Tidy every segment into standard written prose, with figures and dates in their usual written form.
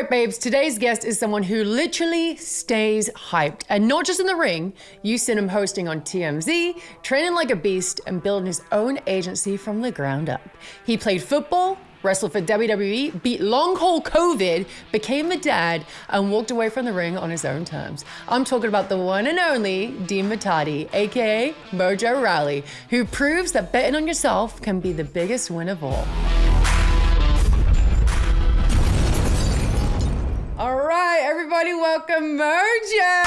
right, babes, today's guest is someone who literally stays hyped. And not just in the ring, you've seen him hosting on TMZ, training like a beast, and building his own agency from the ground up. He played football, wrestled for WWE, beat long haul COVID, became a dad, and walked away from the ring on his own terms. I'm talking about the one and only Dean Muhtadi, aka Mojo Rally, who proves that betting on yourself can be the biggest win of all. All right, everybody, welcome Mojo!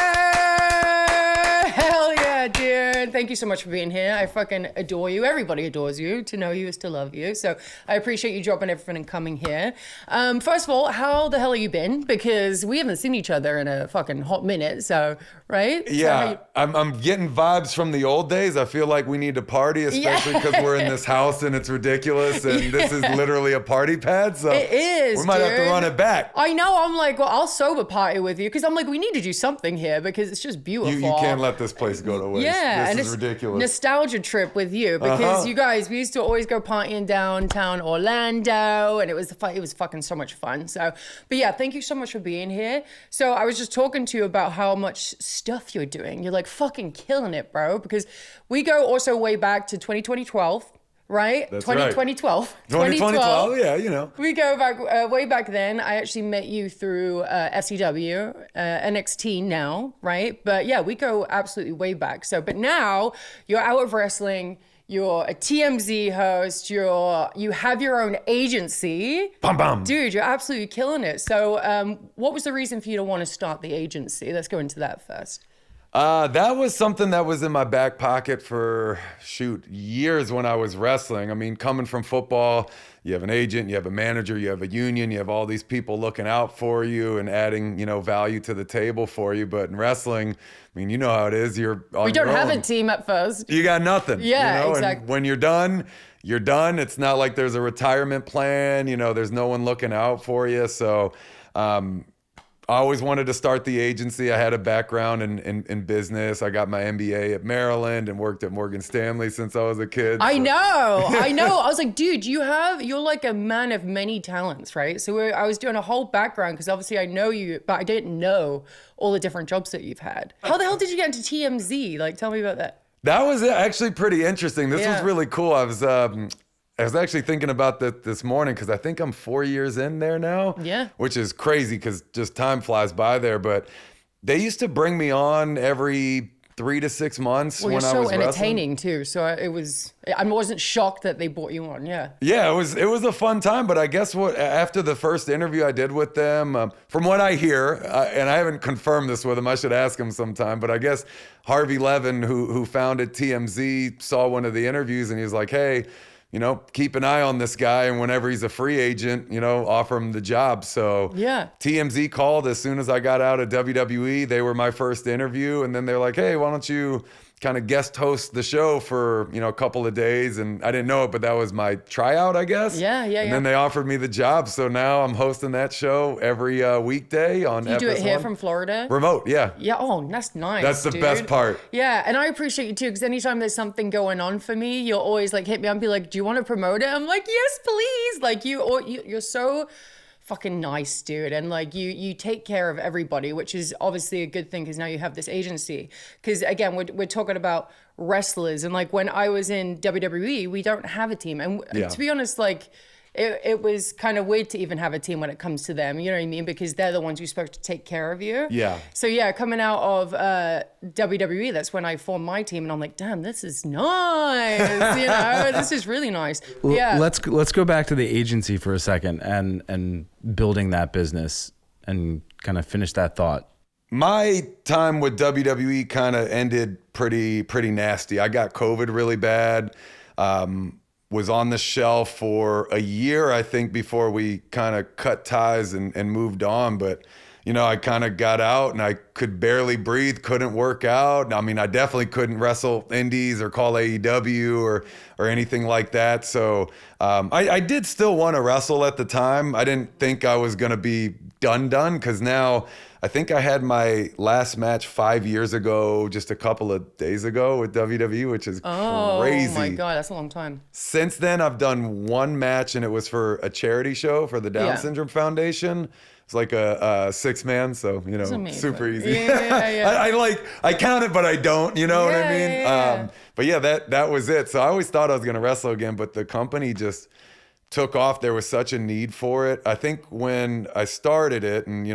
Hell yeah, dude. Thank you so much for being here. I fucking adore you. Everybody adores you. To know you is to love you. So I appreciate you dropping everything and coming here. First of all, how the hell have you been? Because we haven't seen each other in a fucking hot minute, so, right? Yeah, I'm getting vibes from the old days. I feel like we need to party, especially because we're in this house and it's ridiculous and this is literally a party pad, so it is, we might have to run it back. I know, I'm like, well, I'll sober party with you because I'm like, we need to do something here because it's just beautiful. You can't let this place go to waste. Yeah, this is ridiculous. Nostalgia trip with you because you guys, we used to always go partying downtown Orlando and it was fucking so much fun. So, but yeah, thank you so much for being here. So I was just talking to you about how much stuff you're doing. You're like fucking killing it, bro, because we go also way back to 2012. Right? That's right. 2012. 2012, yeah, you know. We go back, way back then. I actually met you through FCW, NXT now, right? But yeah, we go absolutely way back. So, but now you're out of wrestling. You're a TMZ host. You have your own agency. Bum bum. Dude, you're absolutely killing it. So what was the reason for you to want to start the agency? Let's go into that first. That was something that was in my back pocket for, years when I was wrestling. I mean, coming from football, you have an agent, you have a manager, you have a union, you have all these people looking out for you and adding, value to the table for you. But in wrestling, I mean, you know how it is. You're on We don't your have own. a team at first. You got nothing. Yeah, exactly. And when you're done, you're done. It's not like there's a retirement plan. There's no one looking out for you. So, I always wanted to start the agency. I had a background in business. I got my MBA at Maryland and worked at Morgan Stanley since I was a kid. I know. I was like, dude, you're like a man of many talents, right? So I was doing a whole background because obviously I know you, but I didn't know all the different jobs that you've had. How the hell did you get into TMZ? Like, tell me about that. That was actually pretty interesting. This was really cool. I was actually thinking about that this morning because I think I'm 4 years in there now. Yeah. Which is crazy because just time flies by there. But they used to bring me on every 3 to 6 months when I was wrestling. You're so entertaining too. So I wasn't shocked that they brought you on. Yeah. Yeah, it was a fun time. But I guess after the first interview I did with them, from what I hear, and I haven't confirmed this with them, I should ask him sometime. But I guess Harvey Levin, who founded TMZ, saw one of the interviews and he was like, hey, keep an eye on this guy, and whenever he's a free agent, offer him the job. So yeah, TMZ called as soon as I got out of WWE. They were my first interview, and then they're like, hey, why don't you kind of guest host the show for, a couple of days. And I didn't know it, but that was my tryout, I guess. Yeah. And then they offered me the job. So now I'm hosting that show every weekday on FS1. You do it here from Florida? Remote, yeah. Yeah, oh, that's nice, That's the best part. Yeah, and I appreciate you too, because anytime there's something going on for me, you'll always like hit me up and be like, do you want to promote it? I'm like, yes, please. Like you're so fucking nice, dude, and like you take care of everybody, which is obviously a good thing because now you have this agency. Because again, we're talking about wrestlers, and like when I was in WWE, we don't have a team, and to be honest, like it was kind of weird to even have a team when it comes to them, you know what I mean? Because they're the ones who're supposed to take care of you. Yeah. So yeah, coming out of WWE, that's when I formed my team, and I'm like, damn, this is nice. This is really nice. Yeah. Let's go back to the agency for a second and building that business and kind of finish that thought. My time with WWE kind of ended pretty nasty. I got COVID really bad. Was on the shelf for a year, I think, before we kind of cut ties and moved on. But, I kind of got out and I could barely breathe, couldn't work out. I mean, I definitely couldn't wrestle indies or call AEW or anything like that. So I did still want to wrestle at the time. I didn't think I was going to be done because now I think I had my last match 5 years ago, just a couple of days ago with WWE, which is crazy. Oh my God, that's a long time. Since then, I've done one match and it was for a charity show for the Down Syndrome Foundation. It's like a 6-man, so super easy. Yeah. I count it, but I don't. You know what I mean? Yeah. But yeah, that was it. So I always thought I was gonna wrestle again, but the company just took off. There was such a need for it. I think when I started it, and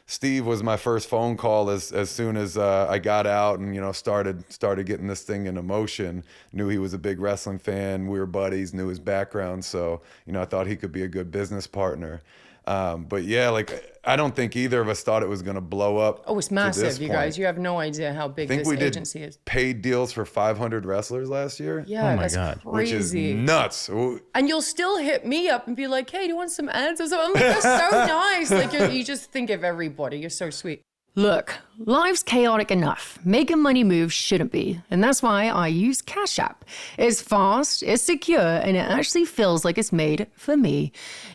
Steve was my first phone call as soon as I got out and started getting this thing into motion. Knew he was a big wrestling fan. We were buddies. Knew his background, so I thought he could be a good business partner. But yeah, like I don't think either of us thought it was going to blow up. Oh, it's massive, you guys. You have no idea how big this agency is. Paid deals for 500 wrestlers last year. Yeah, oh my that's God. crazy. Which is nuts. And you'll still hit me up and be like, hey, do you want some ads or something? I'm like, that's so nice. Like, you just think of everybody. You're so sweet. Look, life's chaotic enough. Making money move shouldn't be. And that's why I use Cash App. It's fast, it's secure, and it actually feels like it's made for me.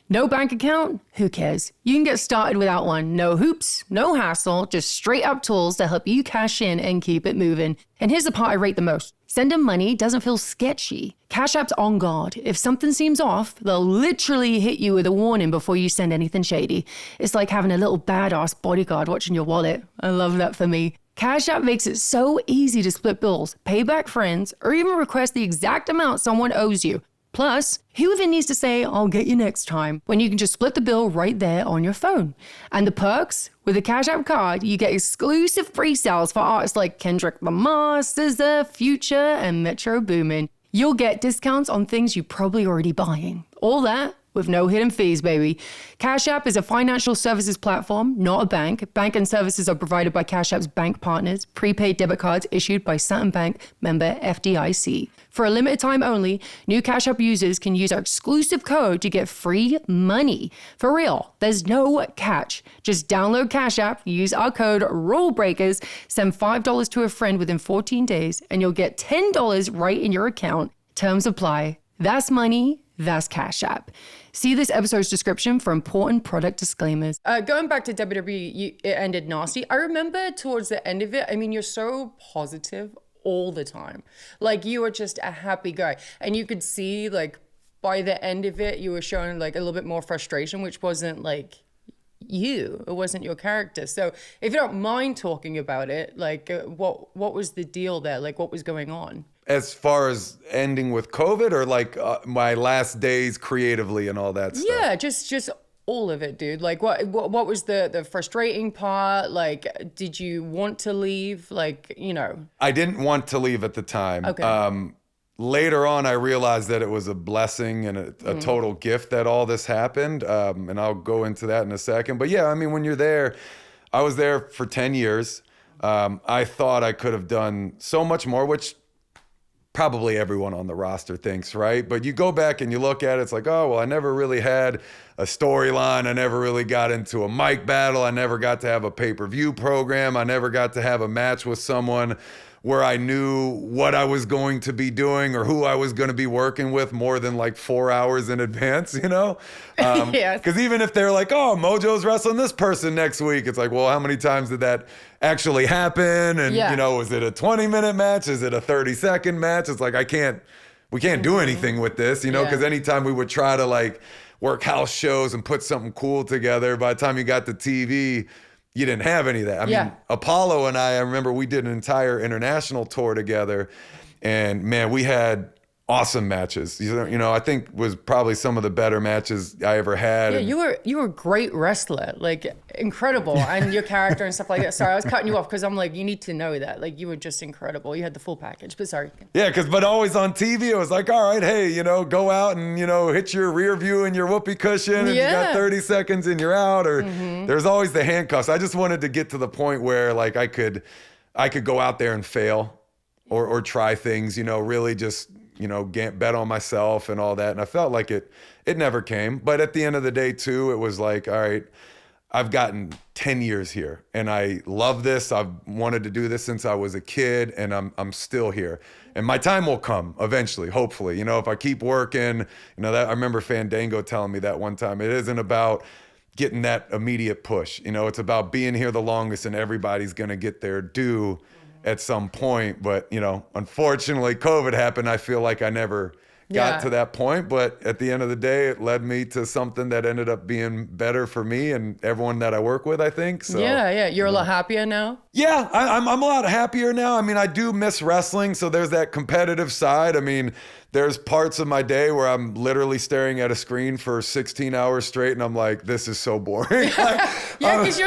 No bank account? Who cares? You can get started without one. No hoops, no hassle, just straight up tools to help you cash in and keep it moving. And here's the part I rate the most. Sending money doesn't feel sketchy. Cash App's on guard. If something seems off, they'll literally hit you with a warning before you send anything shady. It's like having a little badass bodyguard watching your wallet. I love that for me. Cash App makes it so easy to split bills, pay back friends, or even request the exact amount someone owes you. Plus, who even needs to say, I'll get you next time, when you can just split the bill right there on your phone? And the perks? With a Cash App card, you get exclusive pre-sales for artists like Kendrick Lamar, SZA, Future, and Metro Boomin. You'll get discounts on things you're probably already buying. All that with no hidden fees, baby. Cash App is a financial services platform, not a bank. Banking services are provided by Cash App's bank partners, prepaid debit cards issued by Sutton Bank, member FDIC. For a limited time only, new Cash App users can use our exclusive code to get free money. For real, there's no catch. Just download Cash App, use our code Rulebreakers, send $5 to a friend within 14 days, and you'll get $10 right in your account. Terms apply. That's money. That's Cash App. See this episode's description for important product disclaimers. Going back to WWE, it ended nasty. I remember towards the end of it, I mean, you're so positive all the time. Like, you were just a happy guy. And you could see, like, by the end of it, you were showing, like, a little bit more frustration, which wasn't, like, you. It wasn't your character. So if you don't mind talking about it, like, what was the deal there? Like, what was going on? As far as ending with COVID, or like my last days creatively and all that stuff? Yeah, just all of it, dude. Like, what was the frustrating part? Like, did you want to leave? Like, I didn't want to leave at the time. Okay. Later on, I realized that it was a blessing and a total gift that all this happened. And I'll go into that in a second. But yeah, I mean, when you're there, I was there for 10 years. I thought I could have done so much more, which probably everyone on the roster thinks, right? But you go back and you look at it, it's like, oh, well, I never really had a storyline. I never really got into a mic battle. I never got to have a pay-per-view program. I never got to have a match with someone where I knew what I was going to be doing or who I was going to be working with more than like 4 hours in advance, Yeah. Because even if they're like, oh, Mojo's wrestling this person next week, it's like, well, how many times did that actually happen? And, is it a 20-minute match? Is it a 30-second match? It's like, we can't do anything with this, because anytime we would try to like work house shows and put something cool together, by the time you got to TV, you didn't have any of that. I mean, Apollo and I remember we did an entire international tour together, and man, we had awesome matches. I think was probably some of the better matches I ever had. Yeah, you were a great wrestler, like incredible, and your character and stuff like that. Sorry, I was cutting you off because I'm like, you need to know that, like, you were just incredible. You had the full package. But sorry. Yeah, but always on TV, it was like, all right, hey, go out and hit your rear view and your whoopee cushion, and you got 30 seconds and you're out. Or there's always the handcuffs. I just wanted to get to the point where like I could go out there and fail, or try things. Really just. Bet on myself and all that. And I felt like it never came. But at the end of the day, too, it was like, all right, I've gotten 10 years here and I love this. I've wanted to do this since I was a kid, and I'm still here. And my time will come eventually, hopefully. If I keep working, that I remember Fandango telling me that one time. It isn't about getting that immediate push. It's about being here the longest, and everybody's going to get their due at some point. But unfortunately COVID happened. I feel like I never got Yeah. to that point. But at the end of the day, it led me to something that ended up being better for me and everyone that I work with, I think. So Yeah. You're a lot happier now. yeah, I'm a lot happier now. I mean, I do miss wrestling, so there's that competitive side. I mean, there's parts of my day where I'm literally staring at a screen for 16 hours straight, and I'm like, this is so boring. Yeah, because you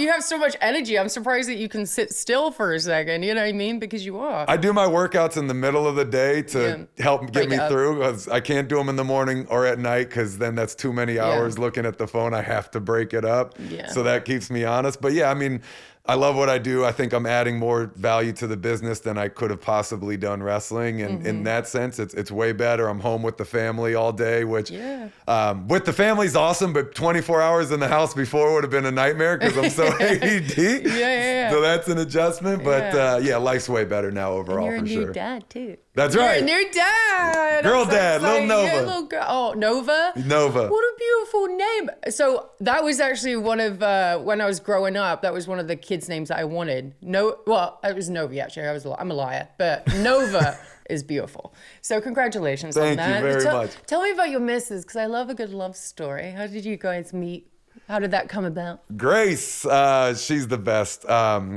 have so much energy. I'm surprised that you can sit still for a second. You know what I mean? Because you are. I do my workouts in the middle of the day to help get Break me it up. through, because I can't do them in the morning or at night, because then that's too many hours looking at the phone. I have to break it up. Yeah. So that keeps me honest. But yeah, I mean, I love what I do. I think I'm adding more value to the business than I could have possibly done wrestling. And in that sense, it's way better. I'm home with the family all day, which with the family's awesome, but 24 hours in the house before would have been a nightmare because I'm so ADD. Yeah. So that's an adjustment. But life's way better now overall, You're a for new sure. dad too. That's You're right. a new dad. Girl I'm so dad, little excited. Nova. Yeah, little girl. Oh, Nova. Nova. What a beautiful name. So that was actually one of when I was growing up. That was one of the kids' names that I wanted. Well, it was Novi actually. I'm a liar, but Nova is beautiful. So congratulations on Thank that. you very much. Tell me about your missus, because I love a good love story. How did you guys meet? How did that come about? Grace, she's the best.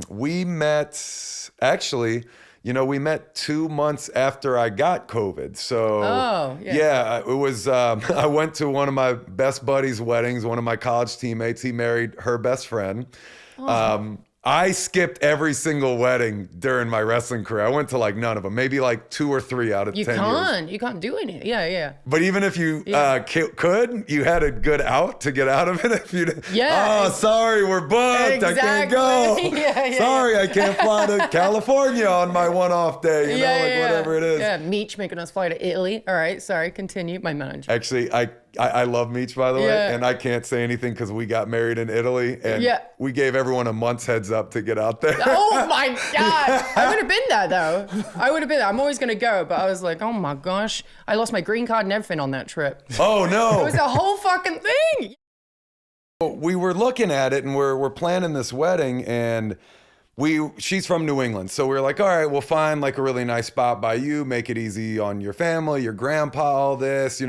We met, actually, we met 2 months after I got COVID. So, it was, I went to one of my best buddies' weddings, one of my college teammates. He married her best friend. I skipped every single wedding during my wrestling career. I went to like none of them, maybe like 2 or 3 out of 10 years. You can't do anything. Yeah. But even if you could, you had a good out to get out of it. If you, sorry, we're booked. I can't go. Sorry, I can't fly to California on my one-off day. Whatever it is. Yeah, Meech making us fly to Italy. All right, sorry, continue. My manager. Actually, I love Meech, by the way, and I can't say anything because we got married in Italy, and we gave everyone a month's heads up to get out there. Oh my God. I would have been there though. I'm always going to go, but I was like, oh my gosh, I lost my green card and everything on that trip. Oh no. It was a whole fucking thing. We were looking at it and we're planning this wedding, and she's from New England. So we were like, all right, we'll find like a really nice spot by you, make it easy on your family, your grandpa, all this,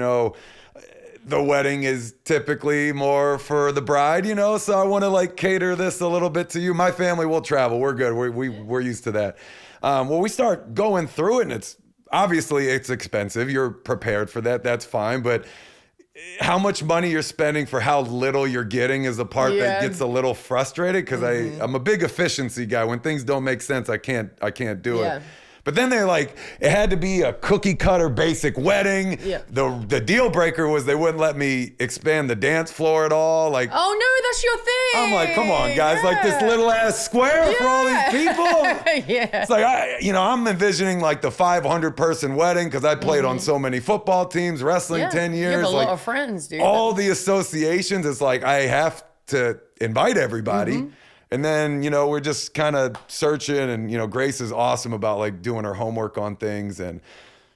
the wedding is typically more for the bride, so I want to like cater this a little bit to you. My family will travel. We're good. We're used to that. Well, we start going through it, and it's expensive. You're prepared for that. That's fine. But how much money you're spending for how little you're getting is the part that gets a little frustrated, because I'm a big efficiency guy. When things don't make sense, I can't do it. But then they're like, it had to be a cookie cutter basic wedding. Yeah. The deal breaker was they wouldn't let me expand the dance floor at all. Like, oh no, that's your thing. I'm like, come on, guys, like this little ass square for all these people. It's like, I'm envisioning like the 500 person wedding, because I played on so many football teams, wrestling 10 years. You have a like, lot of friends, dude. All the associations, it's like I have to invite everybody. And then, we're just kind of searching, and, Grace is awesome about like doing her homework on things. And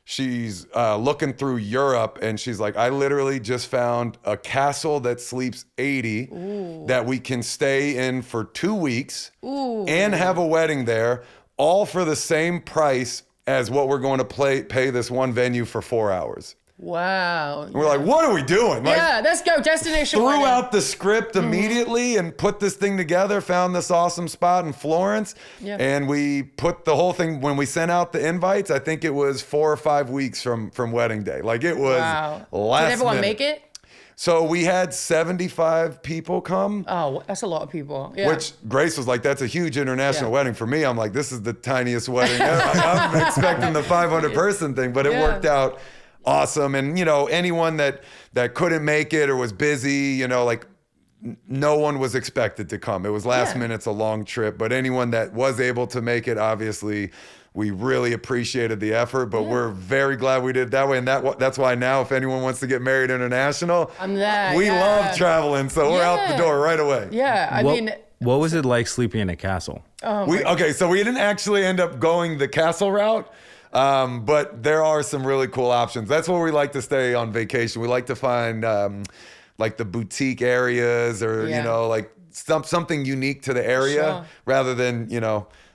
she's looking through Europe, and she's like, I literally just found a castle that sleeps 80 that we can stay in for 2 weeks and have a wedding there, all for the same price as what we're going to pay this one venue for 4 hours. Wow. And we're like, what are we doing? Like, let's go. Destination threw wedding. out the script immediately and put this thing together, found this awesome spot in Florence. And we put the whole thing, when we sent out the invites, I think it was 4 or 5 weeks from wedding day. Like, it was last Did everyone minute. make it? So we had 75 people come. Oh, that's a lot of people. Yeah. Which Grace was like, that's a huge international wedding. For me, I'm like, this is the tiniest wedding ever. I'm expecting the 500 person thing, but it worked out awesome. And, anyone that couldn't make it or was busy, like no one was expected to come. It was last minute, it's a long trip, but anyone that was able to make it, obviously, we really appreciated the effort, but we're very glad we did it that way. And that's why now, if anyone wants to get married international, I'm there. We love traveling, so we're out the door right away. Yeah, I mean, what was it like sleeping in a castle? oh So we didn't actually end up going the castle route. But there are some really cool options. That's where we like to stay on vacation. We like to find like the boutique areas, or like something unique to the area, rather than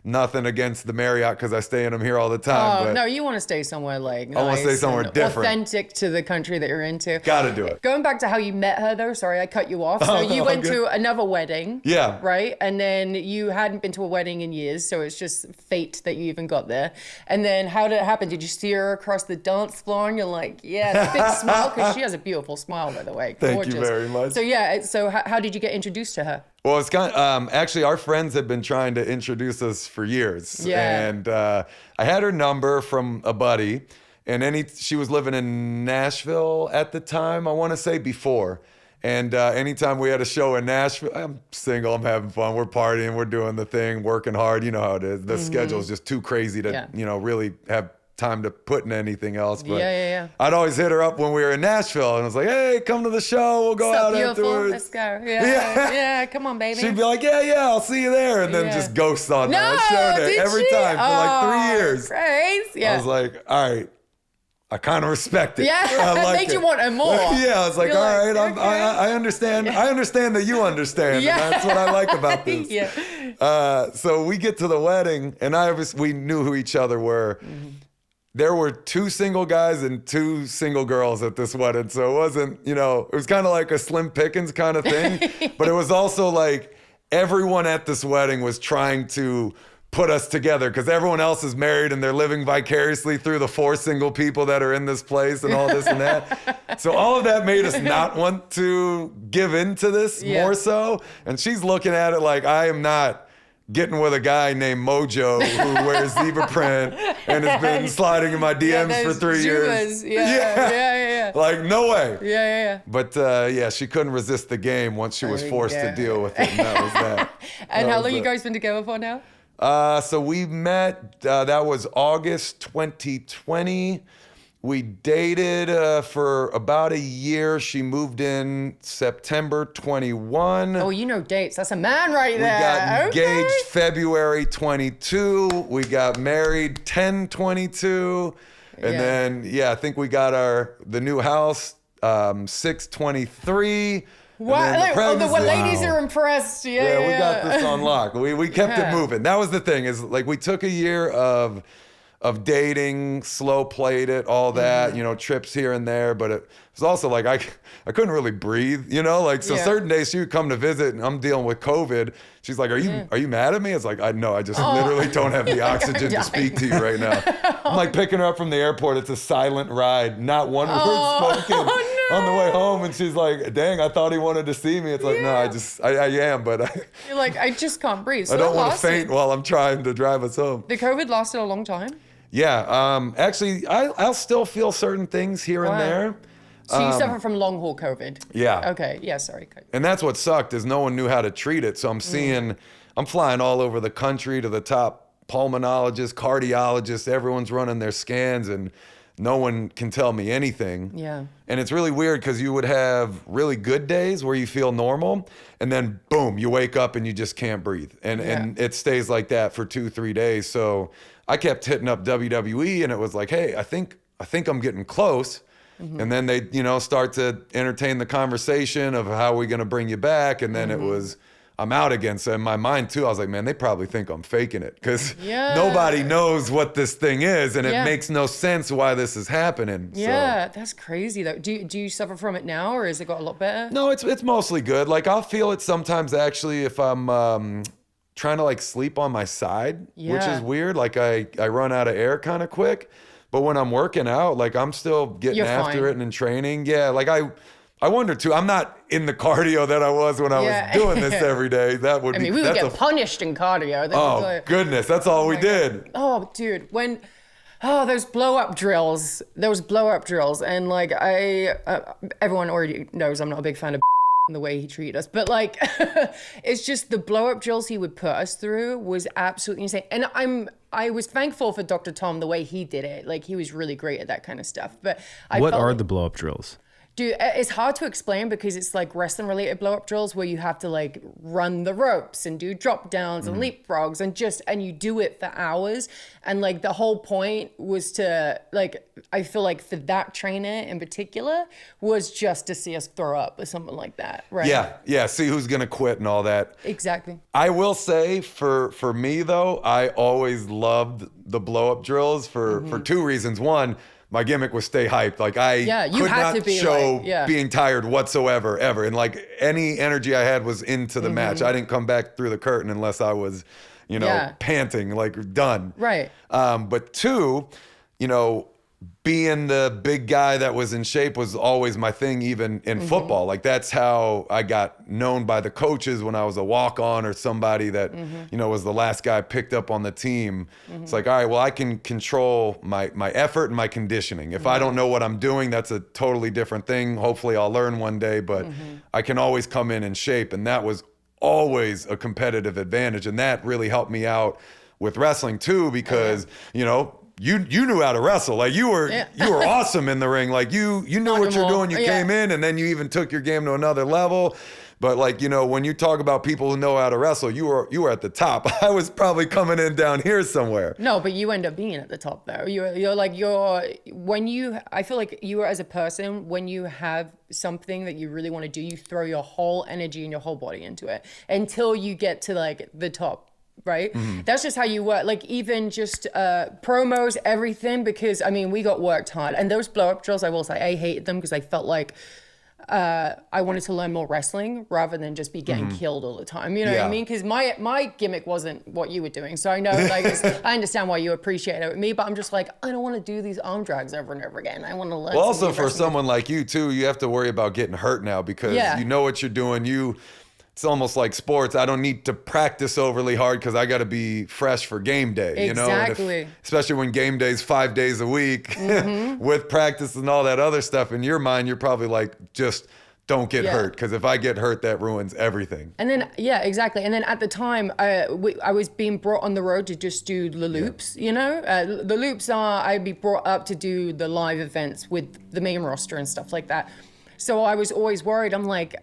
Nothing against the Marriott because I stay in them here all the time. Oh, but no, you want to stay somewhere like I want to stay nice somewhere and different. authentic to the country that you're into. Gotta do it. Going back to how you met her, though, sorry, I cut you off. So you went to another wedding. Yeah. Right? And then you hadn't been to a wedding in years, so it's just fate that you even got there. And then how did it happen? Did you see her across the dance floor and you're like, yeah, big smile? Because she has a beautiful smile, by the way. Gorgeous. Thank you very much. So yeah, so how did you get introduced to her? Well, it's kind of, actually, our friends have been trying to introduce us for years. Yeah. And I had her number from a buddy, and she was living in Nashville at the time, I want to say, before. And anytime we had a show in Nashville, I'm single, I'm having fun, we're partying, we're doing the thing, working hard, you know how it is. The schedule is just too crazy to, really have time to put in anything else. But I'd always hit her up when we were in Nashville, and I was like, hey, come to the show, we'll go out afterwards. Let's go. Yeah, come on, baby. She'd be like, yeah, I'll see you there, and then just ghost on that show day every time for like 3 years. Crazy. I was like, all right, I kind of respect it. Yeah, I like made you want her more. I was like, You're all right, okay. I understand. I understand that you understand. Yeah. And that's what I like about this. So we get to the wedding, and we knew who each other were. There were 2 single guys and 2 single girls at this wedding. So it wasn't, it was kind of like a Slim Pickens kind of thing. But it was also like everyone at this wedding was trying to put us together because everyone else is married and they're living vicariously through the 4 single people that are in this place and all this and that. So all of that made us not want to give in to this more so. And she's looking at it like, I am not getting with a guy named Mojo who wears zebra print and has been sliding in my DMs for 3 years. Yeah. Like, no way. Yeah. But she couldn't resist the game once she was forced to deal with it, and that was that. And how long you guys been together for now? So we met, that was August 2020. We dated for about a year. She moved in September 21. Oh, you know dates. That's a man right there. We got engaged February 22. We got married 10/22. And then, I think we got the new house 6/23. Wow, the ladies are impressed. Yeah, we got this on lock. We kept it moving. That was the thing, is like we took a year of dating, slow played it, all that, trips here and there. But it was also like I couldn't really breathe, certain days she would come to visit and I'm dealing with COVID. She's like, are you mad at me? It's like, I just literally don't have the oxygen to speak to you right now. I'm like picking her up from the airport. It's a silent ride, not one word spoken on the way home. And she's like, dang, I thought he wanted to see me. It's like, no, I am, but you're like, I just can't breathe. So I don't want to faint while I'm trying to drive us home. The COVID lasted a long time? Yeah, actually, I'll still feel certain things here and there. So you suffer from long haul COVID? Yeah. Okay, yeah, sorry. And that's what sucked, is no one knew how to treat it. So I'm flying all over the country to the top pulmonologists, cardiologists, everyone's running their scans and no one can tell me anything. Yeah. And it's really weird because you would have really good days where you feel normal and then boom, you wake up and you just can't breathe. And it stays like that for 2-3 days. So I kept hitting up WWE and it was like, hey, I think I'm getting close. And then they, start to entertain the conversation of how are we going to bring you back? And then it was, I'm out again. So in my mind too, I was like, man, they probably think I'm faking it because nobody knows what this thing is. And it makes no sense why this is happening. Yeah, that's crazy though. Do you suffer from it now or has it got a lot better? No, it's mostly good. Like I'll feel it sometimes actually if I'm trying to like sleep on my side, which is weird. Like I run out of air kind of quick. But when I'm working out, like I'm still getting after it and in training. Yeah, like I wonder too. I'm not in the cardio that I was when I was doing this every day. That would we would get punished in cardio. Goodness, that's all we did. Oh, dude, those blow up drills. And like everyone already knows I'm not a big fan of the way he treated us, but like it's just the blow up drills he would put us through was absolutely insane. And I was thankful for Dr. Tom the way he did it. Like he was really great at that kind of stuff. But what are the blow up drills? Dude, it's hard to explain because it's like wrestling related blow up drills where you have to like run the ropes and do drop downs and leapfrogs and you do it for hours. And like the whole point was to like, I feel like for that trainer in particular was just to see us throw up or something like that. Right. Yeah. See who's going to quit and all that. Exactly. I will say for me though, I always loved the blow up drills for two reasons. One, my gimmick was stay hyped. Like I could not show being tired whatsoever, ever. And like any energy I had was into the match. I didn't come back through the curtain unless I was, panting, like done. Right. But two, being the big guy that was in shape was always my thing, even in football. Like that's how I got known by the coaches when I was a walk-on or somebody that, was the last guy picked up on the team. It's like, all right, well, I can control my effort and my conditioning. If I don't know what I'm doing, that's a totally different thing. Hopefully I'll learn one day, but I can always come in shape. And that was always a competitive advantage. And that really helped me out with wrestling too, because, you knew how to wrestle. Like you were awesome in the ring. Like you knew what you're doing. You came in and then you even took your game to another level. But like, when you talk about people who know how to wrestle, you were at the top. I was probably coming in down here somewhere. No, but you end up being at the top though. I feel like you as a person, when you have something that you really want to do, you throw your whole energy and your whole body into it until you get to like the top. Right? That's just how you work. Like even just promos, everything, because I mean, we got worked hard. And those blow up drills, I will say, I hated them because I felt like I wanted to learn more wrestling rather than just be getting killed all the time. You know what I mean? Because my gimmick wasn't what you were doing. So I know, like, I understand why you appreciate it with me, but I'm just like, I don't want to do these arm drags over and over again. I want to learn. Well, also for someone like you too, you have to worry about getting hurt now because you know what you're doing. It's almost like sports. I don't need to practice overly hard because I got to be fresh for game day. Exactly. Especially when game day's 5 days a week with practice and all that other stuff. In your mind, you're probably like, just don't get hurt because if I get hurt, that ruins everything. And then, exactly. And then at the time, I was being brought on the road to just do the loops, The loops I'd be brought up to do the live events with the main roster and stuff like that. So I was always worried. I'm like,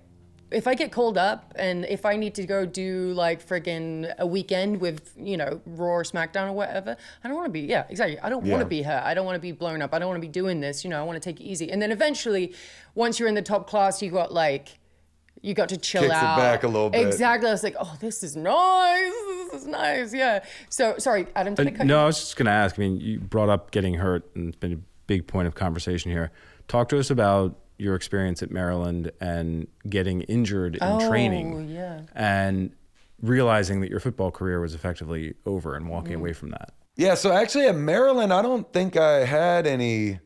if I get called up and if I need to go do like friggin' a weekend with, Raw or SmackDown or whatever, I don't want to be, exactly. I don't want to be hurt. I don't want to be blown up. I don't want to be doing this. I want to take it easy. And then eventually, once you're in the top class, you got to chill Kicks out. it back a little bit. Exactly. I was like, oh, this is nice. This is nice. Yeah. So, sorry, Adam, did I cut you? No, I was just going to ask. I mean, you brought up getting hurt and it's been a big point of conversation here. Talk to us about your experience at Maryland and getting injured in training and realizing that your football career was effectively over and walking away from that. Yeah, so actually at Maryland, I don't think I had any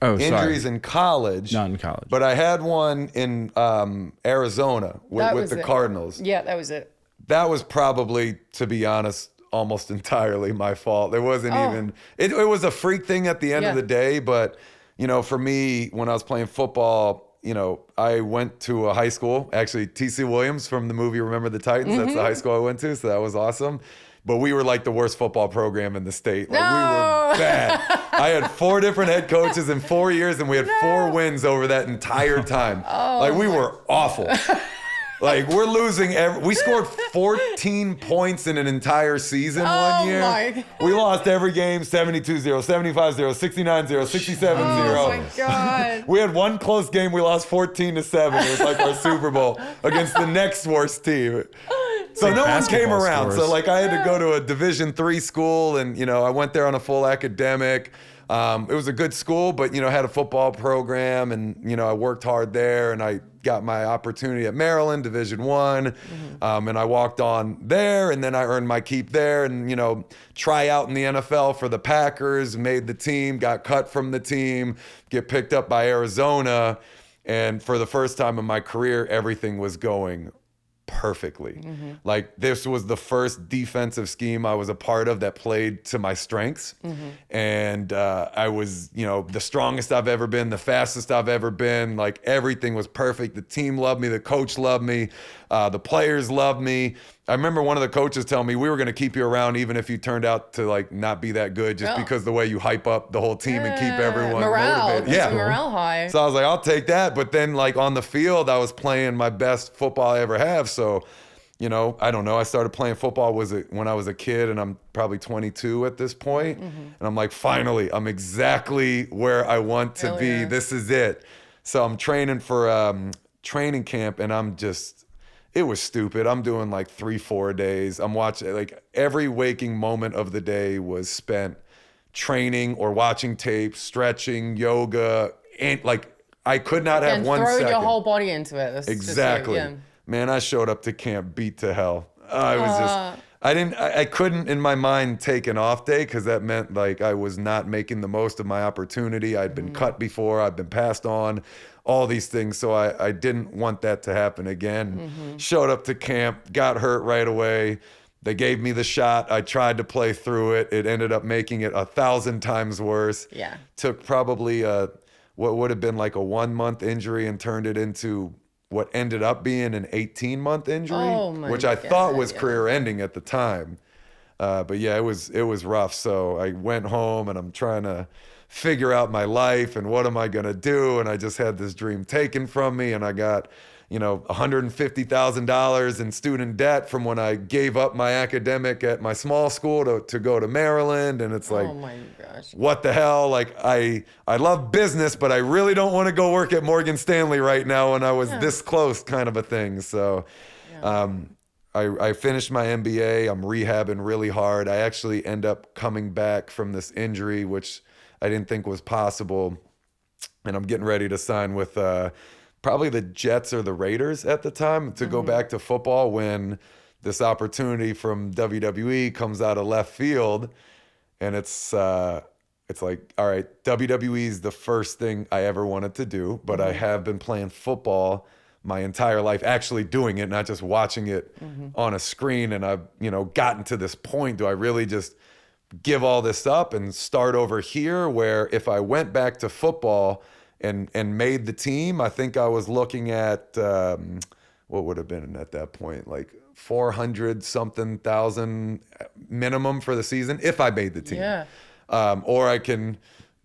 injuries in college. Not in college. But I had one in Arizona with the Cardinals. Yeah, that was it. That was probably, to be honest, almost entirely my fault. There wasn't even, it was a freak thing at the end of the day, but for me, when I was playing football, I went to a high school, actually T.C. Williams from the movie Remember the Titans. That's the high school I went to. So that was awesome. But we were like the worst football program in the state. Like we were bad. I had 4 different head coaches in 4 years and we had 4 wins over that entire time. We were awful. Like we're losing we scored 14 points in an entire season one year. We lost every game 72-0, 75-0, 69-0, 67-0. Oh my God. We had one close game, we lost 14-7. It was like our Super Bowl against the next worst team. So no one came around. So like I had to go to a Division III school and I went there on a full academic. It was a good school, but had a football program and I worked hard there and I got my opportunity at Maryland, Division I, and I walked on there and then I earned my keep there and try out in the NFL for the Packers, made the team, got cut from the team, get picked up by Arizona, and for the first time in my career, everything was going perfectly. Like this was the first defensive scheme I was a part of that played to my strengths. And I was, the strongest I've ever been, the fastest I've ever been. Like everything was perfect. The team loved me. The coach loved me. The players loved me. I remember one of the coaches telling me we were going to keep you around even if you turned out to like not be that good, just because the way you hype up the whole team and keep everyone motivated. Yeah, morale high. So I was like, I'll take that. But then like on the field, I was playing my best football I ever have. So, I don't know. I started playing football when I was a kid, and I'm probably 22 at this point. And I'm like, finally, I'm exactly where I want to be. Yeah. This is it. So I'm training for training camp, and it was stupid. I'm doing like 3-4 days. I'm watching, like every waking moment of the day was spent training or watching tapes, stretching, yoga, and like I could not have one second. And throwing your whole body into it. That's exactly. Just Man, I showed up to camp beat to hell. I couldn't in my mind take an off day because that meant like I was not making the most of my opportunity. I'd been cut before, I'd been passed on, all these things. So I didn't want that to happen again. Showed up to camp, got hurt right away. They gave me the shot. I tried to play through it. It ended up making it 1,000 times worse. Yeah. Took probably what would have been like a 1-month injury and turned it into what ended up being an 18-month injury, which I thought was career ending at the time. But yeah, it was rough. So I went home and I'm trying to figure out my life and what am I going to do? And I just had this dream taken from me, and I got, $150,000 in student debt from when I gave up my academic at my small school to go to Maryland. And it's like, oh my gosh, what the hell? Like I love business, but I really don't want to go work at Morgan Stanley right now. And I was this close, kind of a thing. So, I finished my MBA. I'm rehabbing really hard. I actually end up coming back from this injury, which I didn't think was possible. And I'm getting ready to sign with, probably the Jets or the Raiders at the time to go back to football when this opportunity from WWE comes out of left field. And it's like, all right, WWE is the first thing I ever wanted to do, but I have been playing football my entire life, actually doing it, not just watching it on a screen. And I've, gotten to this point. Do I really just give all this up and start over here, where if I went back to football and made the team, I think I was looking at what would have been at that point, like 400-something thousand minimum for the season if I made the team. Yeah. Or I can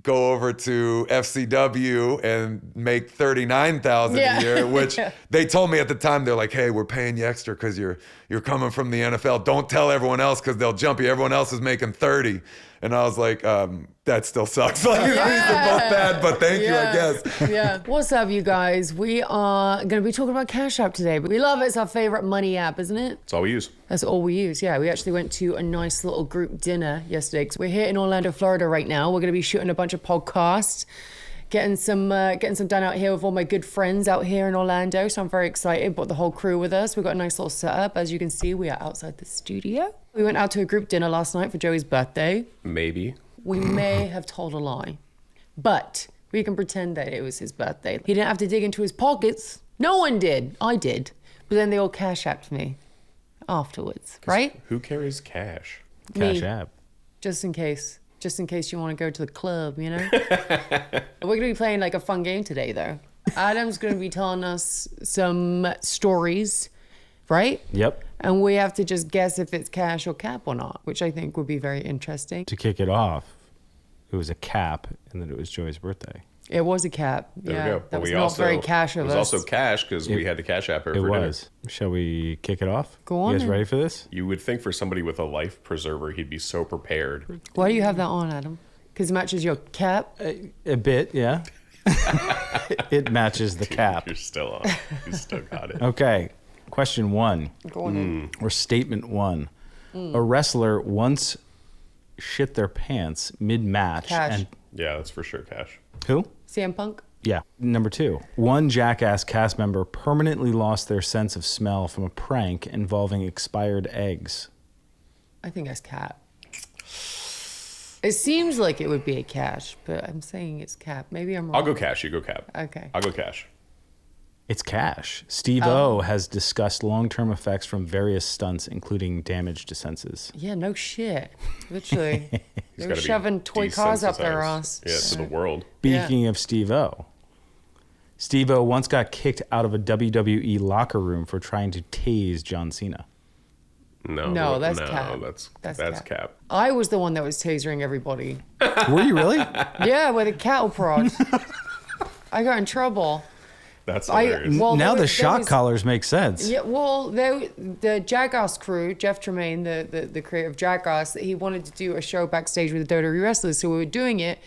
go over to FCW and make 39,000 a year, which they told me at the time, they're like, hey, we're paying you extra because you're coming from the NFL. Don't tell everyone else because they'll jump you. Everyone else is making 30. And I was like, that still sucks. Like, these are both bad, but thank you, I guess. Yeah. What's up, you guys? We are going to be talking about Cash App today. We love it. It's our favorite money app, isn't it? That's all we use. That's all we use, yeah. We actually went to a nice little group dinner yesterday. We're here in Orlando, Florida right now. We're going to be shooting a bunch of podcasts, getting some done out here with all my good friends out here in Orlando. So I'm very excited. Brought the whole crew with us. We've got a nice little setup. As you can see, we are outside the studio. We went out to a group dinner last night for Joey's birthday. Maybe. We may have told a lie, but we can pretend that it was his birthday. He didn't have to dig into his pockets. No one did. I did. But then they all Cash Apped me afterwards, right? Who carries cash? Cash App. Just in case you want to go to the club, We're going to be playing like a fun game today, though. Adam's going to be telling us some stories, right? Yep. And we have to just guess if it's cash or cap or not, which I think would be very interesting. To kick it off, it was a cap, and then it was Joey's birthday. It was a cap. There yeah, we go. that was not very cash of us. It was also cash because we had the Cash App here It for dinner. was. Shall we kick it off? Go on You guys then. ready for this? You would think for somebody with a life preserver, he'd be so prepared. Why do you have that on, Adam? Because it matches your cap? A bit, yeah. It matches the cap. You're still on. You still got it. Okay. Question 1. Go on in. Or statement 1. A wrestler once shit their pants mid-match. Cash. And Yeah, that's for sure cash. who? CM Punk? Yeah. Number 2. One Jackass cast member permanently lost their sense of smell from a prank involving expired eggs. I think that's cap. It seems like it would be a cash, but I'm saying it's cap. Maybe I'm wrong. I'll go cash. You go cap. Okay. I'll go cash. It's cash. Steve O has discussed long-term effects from various stunts, including damage to senses. Yeah, no shit. Literally. They were gotta be shoving toy cars up their desensitized. ass. To the world. Speaking of Steve O, Steve O once got kicked out of a WWE locker room for trying to tase John Cena. No, that's Cap. That's Cap. I was the one that was tasering everybody. Were you really? Yeah, with a cattle prod. I got in trouble. That's hilarious. Now the shock collars make sense. Yeah, well, the Jackass crew, Jeff Tremaine, the creator of Jackass, he wanted to do a show backstage with the WWE wrestlers, so we were doing it,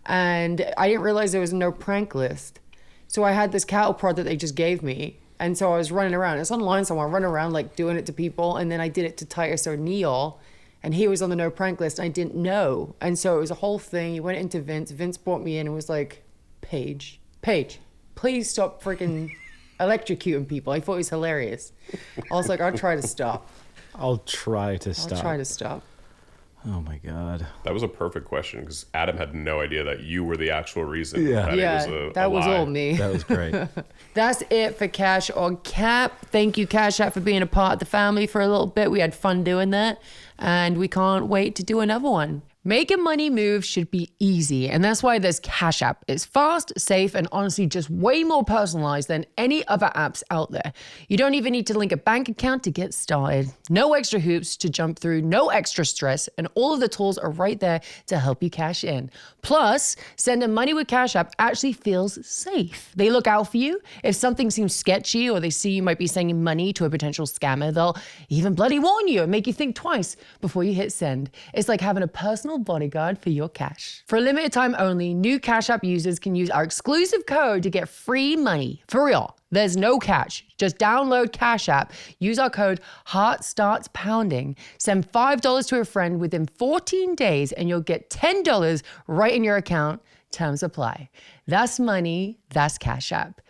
and I didn't realize there was no prank list. So I had this cattle prod that they just gave me, and so I was running around. It's online somewhere, running around like doing it to people, and then I did it to Titus O'Neil, and he was on the no prank list, and I didn't know, and so it was a whole thing. He went into Vince. Vince brought me in and was like, Paige, please stop freaking electrocuting people. I thought it was hilarious. I was like, I'll try to stop. I'll try to stop. Oh my God. That was a perfect question because Adam had no idea that you were the actual reason. That was all me. That was great. That's it for Cash or Cap. Thank you, Cash App, for being a part of the family for a little bit. We had fun doing that, and we can't wait to do another one. Making money move should be easy, and that's why there's Cash App. It's fast, safe, and honestly just way more personalized than any other apps out there. You don't even need to link a bank account to get started. No extra hoops to jump through, no extra stress, and all of the tools are right there to help you cash in. Plus, sending money with Cash App actually feels safe. They look out for you. If something seems sketchy or they see you might be sending money to a potential scammer, they'll even bloody warn you and make you think twice before you hit send. It's like having a personal bodyguard for your cash. For a limited time only, new Cash App users can use our exclusive code to get free money. For real, there's no catch. Just download Cash App, use our code HEARTSTARTSPOUNDING, send $5 to a friend within 14 days, and you'll get $10 right in your account. Terms apply. That's money, that's Cash App.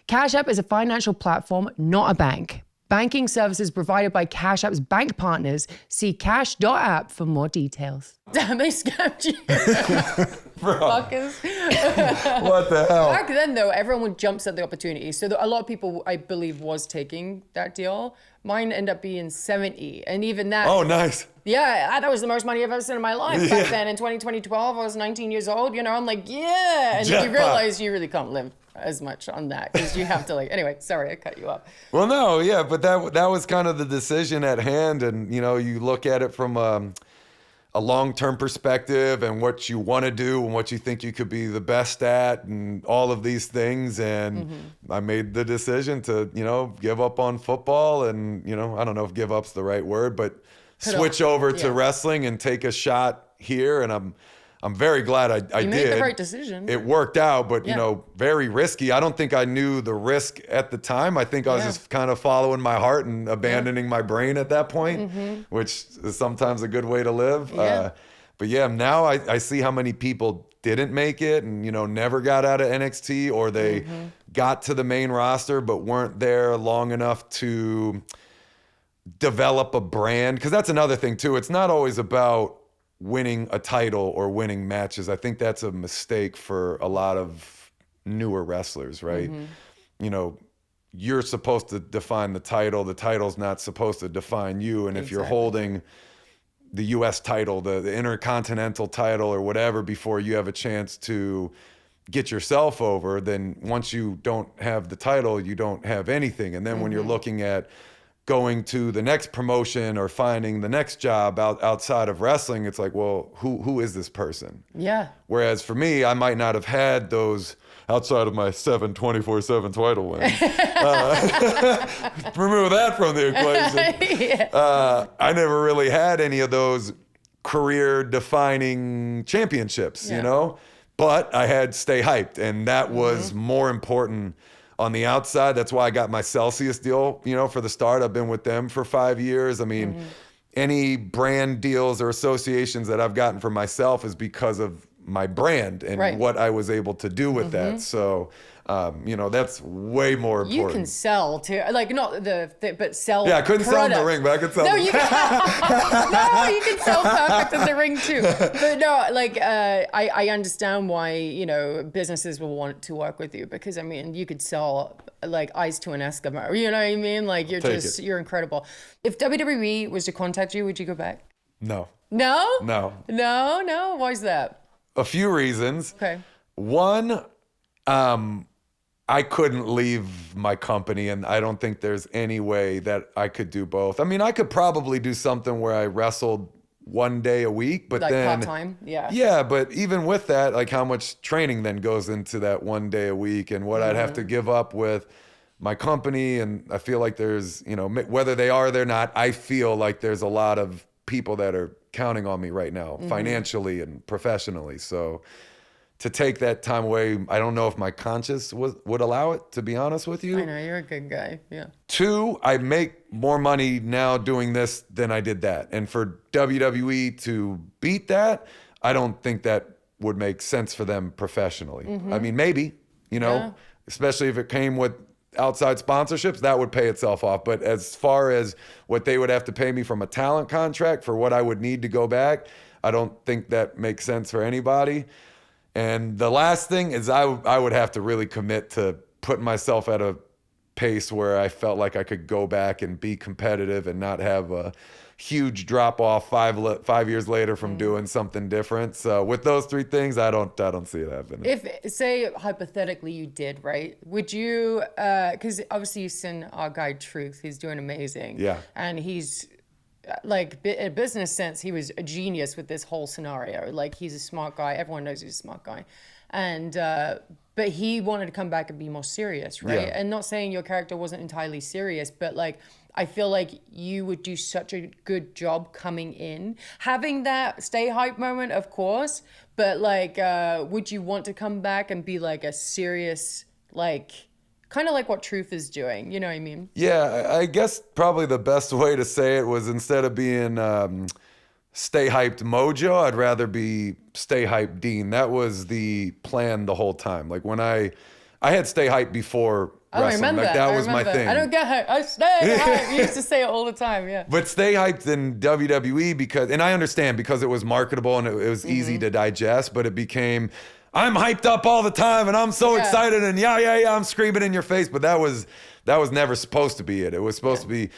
Cash App is a financial platform, not a bank. Banking services provided by Cash App's bank partners. See cash.app for more details. Damn, they scammed you. Fuckers. What the hell? Back then, though, everyone jumps at the opportunity. So a lot of people, I believe, was taking that deal. Mine ended up being 70. And even that. Oh, nice. Yeah, that was the most money I've ever seen in my life. Back then, in 2012, I was 19 years old. You know, I'm like, yeah. And you realize you really can't live as much on that because you have to anyway, sorry, I cut you off. Well, no, yeah, but that was kind of the decision at hand. And, you know, you look at it from a long-term perspective and what you want to do and what you think you could be the best at and all of these things. And I made the decision to, you know, give up on football and, you know, I don't know if give up's the right word, but switch over to wrestling and take a shot here. And I'm very glad I did. You made the right decision. It worked out, but, you know, very risky. I don't think I knew the risk at the time. I think I was just kind of following my heart and abandoning my brain at that point, which is sometimes a good way to live. But yeah, now I see how many people didn't make it and, you know, never got out of NXT or they got to the main roster but weren't there long enough to develop a brand. Because that's another thing, too. It's not always about winning a title or winning matches. I think that's a mistake for a lot of newer wrestlers, right? You know, you're supposed to define the title. The title's not supposed to define you. And if you're holding the US title, the Intercontinental title or whatever before you have a chance to get yourself over, then once you don't have the title, you don't have anything. And then when you're looking at going to the next promotion or finding the next job outside of wrestling, it's like, well, who is this person? Yeah. Whereas for me, I might not have had those outside of my 7 24/7 title wins. Remove that from the equation. I never really had any of those career-defining championships, you know? But I had Stay Hyped, and that was more important on the outside. That's why I got my Celsius deal, you know, for the start. I've been with them for 5 years. I mean, any brand deals or associations that I've gotten for myself is because of my brand and what I was able to do with that. So, you know, that's way more important. You can sell too, like not but sell. Yeah, I couldn't sell in the ring, but I could sell. No, you can. No, you can sell perfect in the ring too. But no, like I understand why, you know, businesses will want to work with you, because I mean, you could sell like ice to an Eskimo. You know what I mean? Like you're incredible. If WWE was to contact you, would you go back? No. No. No. No. No. Why is that? A few reasons. Okay. One, I couldn't leave my company, and I don't think there's any way that I could do both. I mean, I could probably do something where I wrestled one day a week, but like then part-time, yeah. Yeah, but even with that, like how much training then goes into that one day a week, and what I'd have to give up with my company. And I feel like there's, you know, whether they are or they're not, I feel like there's a lot of people that are counting on me right now, financially and professionally. So to take that time away, I don't know if my conscience would allow it, to be honest with you. I know, you're a good guy, yeah. Two, I make more money now doing this than I did that. And for WWE to beat that, I don't think that would make sense for them professionally. I mean, maybe, you know, especially if it came with outside sponsorships, that would pay itself off. But as far as what they would have to pay me from a talent contract for what I would need to go back, I don't think that makes sense for anybody. And the last thing is I would have to really commit to putting myself at a pace where I felt like I could go back and be competitive and not have a huge drop off 5 years later from doing something different. So with those three things, I don't see it happening. If, say, hypothetically you did, right? Would you, because obviously you've seen our guy Truth, he's doing amazing. Yeah. And he's, like, in a business sense, he was a genius with this whole scenario. Like, he's a smart guy. Everyone knows he's a smart guy. And, but he wanted to come back and be more serious, right? Yeah. And not saying your character wasn't entirely serious, but like, I feel like you would do such a good job coming in, having that stay hype moment, of course, but like, would you want to come back and be like a serious, like, kind of like what Truth is doing, you know what I mean? Yeah, I guess probably the best way to say it was, instead of being Stay Hyped Mojo, I'd rather be Stay Hyped Dean. That was the plan the whole time. Like when I had Stay Hyped before wrestling. I remember. Like that was my thing. I don't get hyped. I stay hyped. You used to say it all the time, yeah. But Stay Hyped in WWE because, and I understand, because it was marketable and it was easy to digest, but it became, I'm hyped up all the time and I'm so excited and yeah, I'm screaming in your face. But that was never supposed to be it. It was supposed to be,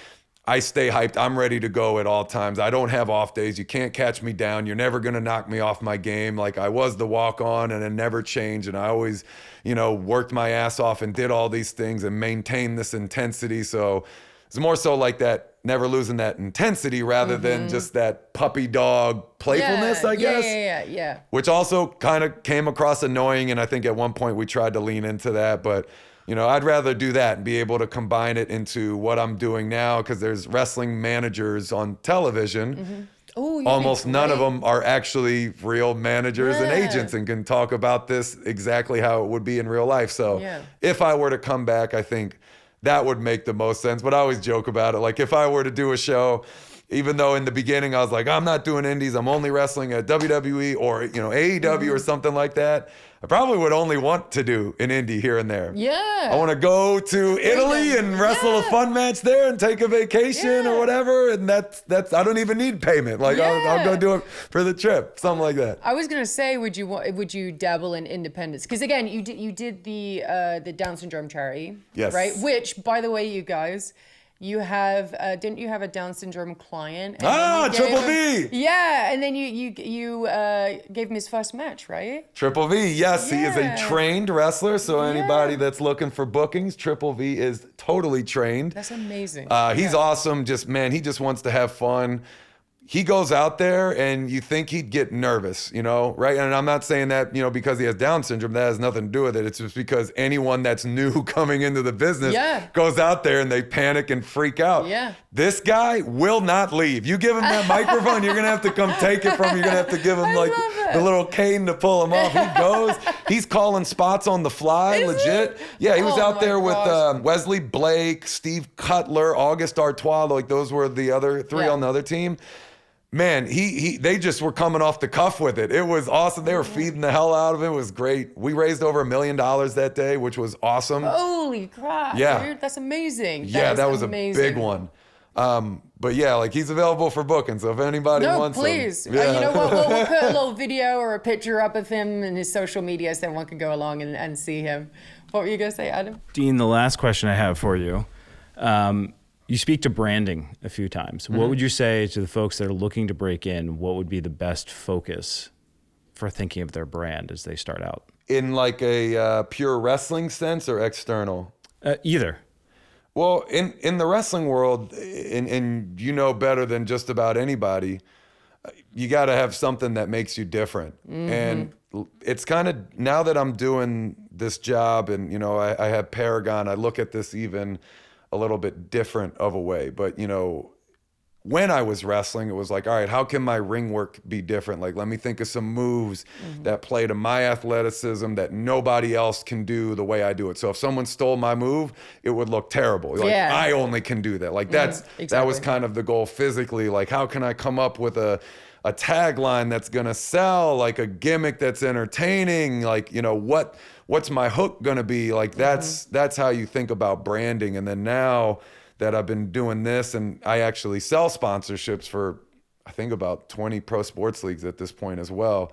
I stay hyped. I'm ready to go at all times. I don't have off days. You can't catch me down. You're never going to knock me off my game. Like I was the walk on and it never changed. And I always, you know, worked my ass off and did all these things and maintained this intensity. So it's more so like that, never losing that intensity rather than just that puppy dog playfulness, I guess. Yeah. Which also kind of came across annoying. And I think at one point we tried to lean into that, but you know, I'd rather do that and be able to combine it into what I'm doing now, because there's wrestling managers on television. Almost none of them are actually real managers and agents and can talk about this exactly how it would be in real life. So if I were to come back, I think that would make the most sense. But I always joke about it. Like if I were to do a show, even though in the beginning I was like, I'm not doing indies, I'm only wrestling at WWE or, you know, AEW or something like that, I probably would only want to do an indie here and there. Yeah. I want to go to Italy and wrestle a fun match there and take a vacation or whatever. And that's I don't even need payment. Like I'll go do it for the trip, something like that. I was gonna say, would you dabble in independence? Because again, you did the Down syndrome charity, right? Which, by the way, you guys, you have didn't you have a Down syndrome client? Triple V. Yeah, and then you gave him his first match, right? Triple V, yes, he is a trained wrestler. So anybody that's looking for bookings, Triple V is totally trained. That's amazing. He's awesome. Just man, he just wants to have fun. He goes out there and you think he'd get nervous, you know, right? And I'm not saying that, you know, because he has Down syndrome, that has nothing to do with it. It's just because anyone that's new coming into the business goes out there and they panic and freak out. Yeah. This guy will not leave. You give him that microphone, you're going to have to come take it from him. You're going to have to give him like the little cane to pull him off. He goes, he's calling spots on the fly, legit. Yeah, he was out there with Wesley Blake, Steve Cutler, August Artois. Like those were the other three on the other team. man, they just were coming off the cuff with it. It was awesome. They were feeding the hell out of it. It was great. We raised over $1 million that day, which was awesome. Holy crap, Yeah. dude. That's amazing. That was amazing. a big one. But yeah, like he's available for booking. So if anybody wants please. him. Yeah. You know what? We'll put a little video or a picture up of him and his social media so everyone can go along and see him. What were you going to say, Adam? Dean, the last question I have for you. You speak to branding a few times. What would you say to the folks that are looking to break in? What would be the best focus for thinking of their brand as they start out? In like a pure wrestling sense or external? Either. Well, in the wrestling world, and you know better than just about anybody, you got to have something that makes you different. And it's kind of, now that I'm doing this job and, you know, I have Paragon, I look at this even a little bit different of a way. But, you know, when I was wrestling, it was like, all right, how can my ring work be different? Like, let me think of some moves that play to my athleticism that nobody else can do the way I do it. So if someone stole my move, it would look terrible. Like, I only can do that. Like, that was kind of the goal physically. Like, how can I come up with a tagline that's gonna sell, like a gimmick that's entertaining, like, you know, what's my hook gonna be? Like, that's how you think about branding. And then now that I've been doing this, and I actually sell sponsorships for, I think, about 20 pro sports leagues at this point as well.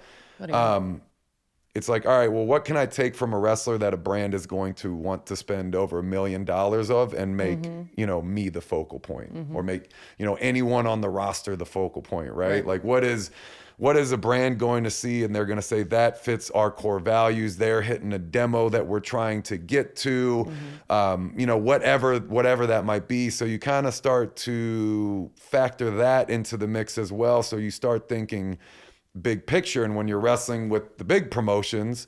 It's like, all right, well, what can I take from a wrestler that a brand is going to want to spend over $1 million of and make, you know, me the focal point, or make, you know, anyone on the roster the focal point, right? Like, what is a brand going to see and they're going to say that fits our core values? They're hitting a demo that we're trying to get to, you know, whatever that might be. So you kind of start to factor that into the mix as well. So you start thinking big picture. And when you're wrestling with the big promotions,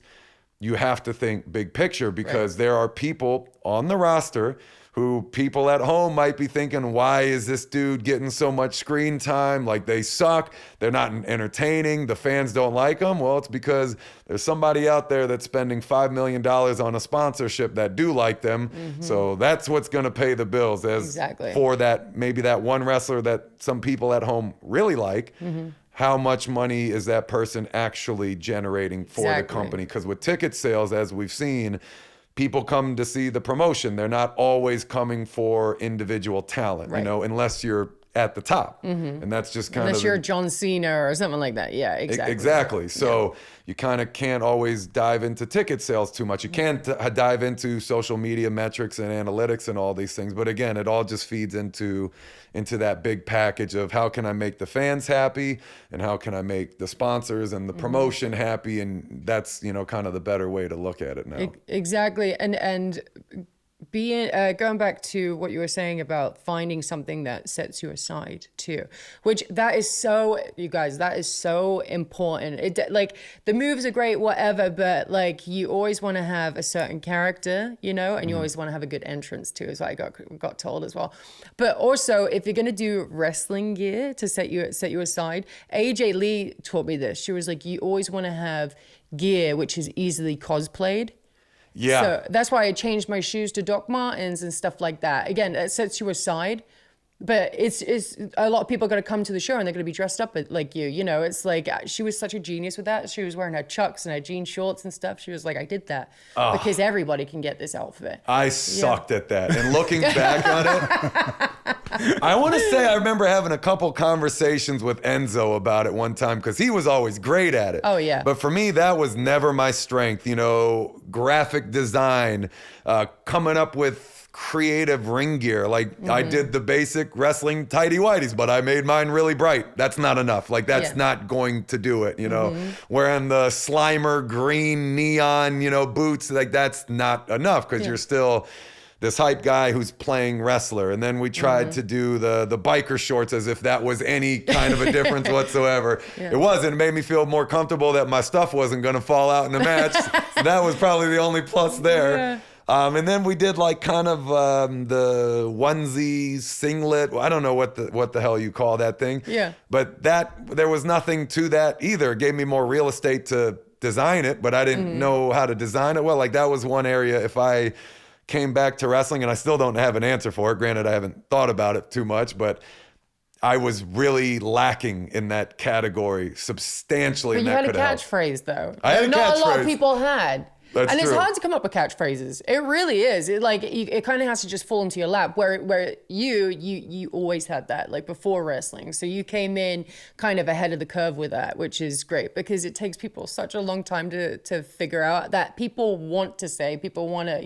you have to think big picture, because there are people on the roster who people at home might be thinking, why is this dude getting so much screen time? Like, they suck. They're not entertaining. The fans don't like them. Well, it's because there's somebody out there that's spending $5 million on a sponsorship that do like them. So that's what's going to pay the bills for that, maybe that one wrestler that some people at home really like. How much money is that person actually generating for the company? Because with ticket sales, as we've seen, people come to see the promotion. They're not always coming for individual talent, you know, unless you're at the top. And that's just kind of... Unless you're John Cena or something like that. Yeah, exactly. Exactly. So you kind of can't always dive into ticket sales too much. You can't dive into social media metrics and analytics and all these things. But again, it all just feeds into that big package of how can I make the fans happy and how can I make the sponsors and the promotion happy. And that's, you know, kind of the better way to look at it now. Exactly. And being going back to what you were saying about finding something that sets you aside too, which that is so, you guys, that is so important. It, like, the moves are great, whatever, but like, you always want to have a certain character, you know, and you always want to have a good entrance too, is what I got told as well. But also, if you're gonna do wrestling gear to set you aside, AJ Lee taught me this. She was like, you always want to have gear which is easily cosplayed. Yeah. So that's why I changed my shoes to Doc Martens and stuff like that. Again, it sets you aside, but it's a lot of people are going to come to the show and they're going to be dressed up like you know, it's like, she was such a genius with that. She was wearing her Chucks and her jean shorts and stuff. She was like, I did that because everybody can get this outfit. I sucked at that. And looking back on it, I want to say I remember having a couple conversations with Enzo about it one time, because he was always great at it. Oh, yeah. But for me, that was never my strength. You know, graphic design, coming up with creative ring gear. Like, I did the basic wrestling tighty whities, but I made mine really bright. That's not enough. Like, that's not going to do it, you know. Wearing the Slimer green neon, you know, boots, like, that's not enough, because you're still this hype guy who's playing wrestler. And then we tried to do the biker shorts as if that was any kind of a difference whatsoever. It wasn't. It made me feel more comfortable that my stuff wasn't going to fall out in the match. So that was probably the only plus there. And then we did like kind of the onesie singlet. I don't know what the hell you call that thing. Yeah. But there was nothing to that either. It gave me more real estate to design it, but I didn't know how to design it well. Like, that was one area, if I came back to wrestling, and I still don't have an answer for it. Granted, I haven't thought about it too much, but I was really lacking in that category substantially. But you had a catchphrase, though. I had a Not a lot catchphrase. of people had. That's and it's true. hard to come up with catchphrases. It really is. It kind of has to just fall into your lap. Where you always had that, like before wrestling. So you came in kind of ahead of the curve with that, which is great because it takes people such a long time to figure out that people want to say. People want to,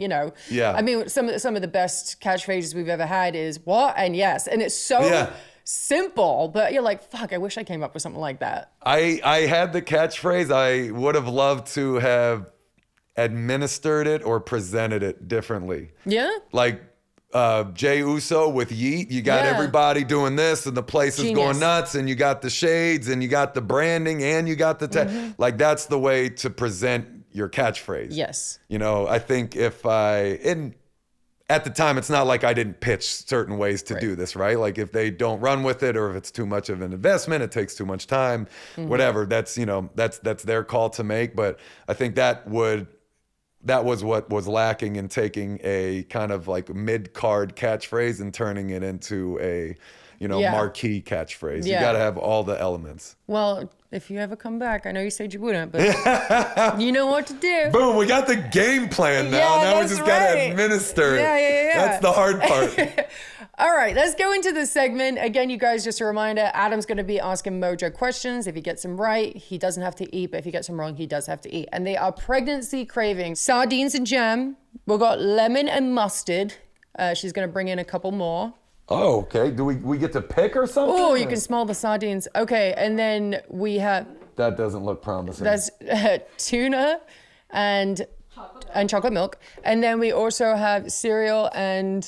Yeah. I mean, some of the best catchphrases we've ever had is what and yes, and it's so. Yeah. Simple, but you're like, fuck, I wish I came up with something like that. I had the catchphrase. I would have loved to have administered it or presented it differently. Yeah? Like Jey Uso with Yeet, you got Yeah. everybody doing this and the place is Genius. going nuts and you got the shades and you got the branding and you got the like that's the way to present your catchphrase. Yes. I think at the time, it's not like I didn't pitch certain ways to do this, right? Like if they don't run with it or if it's too much of an investment, it takes too much time, whatever. That's their call to make. But I think that was what was lacking in taking a kind of like mid-card catchphrase and turning it into a, marquee catchphrase. Yeah. You got to have all the elements. Well, if you ever come back, I know you said you wouldn't, but you know what to do. Boom, we got the game plan now. Yeah, Now we that's just got to right. administer it. Yeah. That's the hard part. All right, let's go into the segment. Again, you guys, just a reminder, Adam's going to be asking Mojo questions. If he gets them right, he doesn't have to eat, but if he gets them wrong, he does have to eat. And they are pregnancy cravings. Sardines and jam. We've got lemon and mustard. She's going to bring in a couple more. Oh, okay. Do we get to pick or something? Oh, you can smell the sardines. Okay, and then we have... That doesn't look promising. That's tuna and chocolate milk. And then we also have cereal and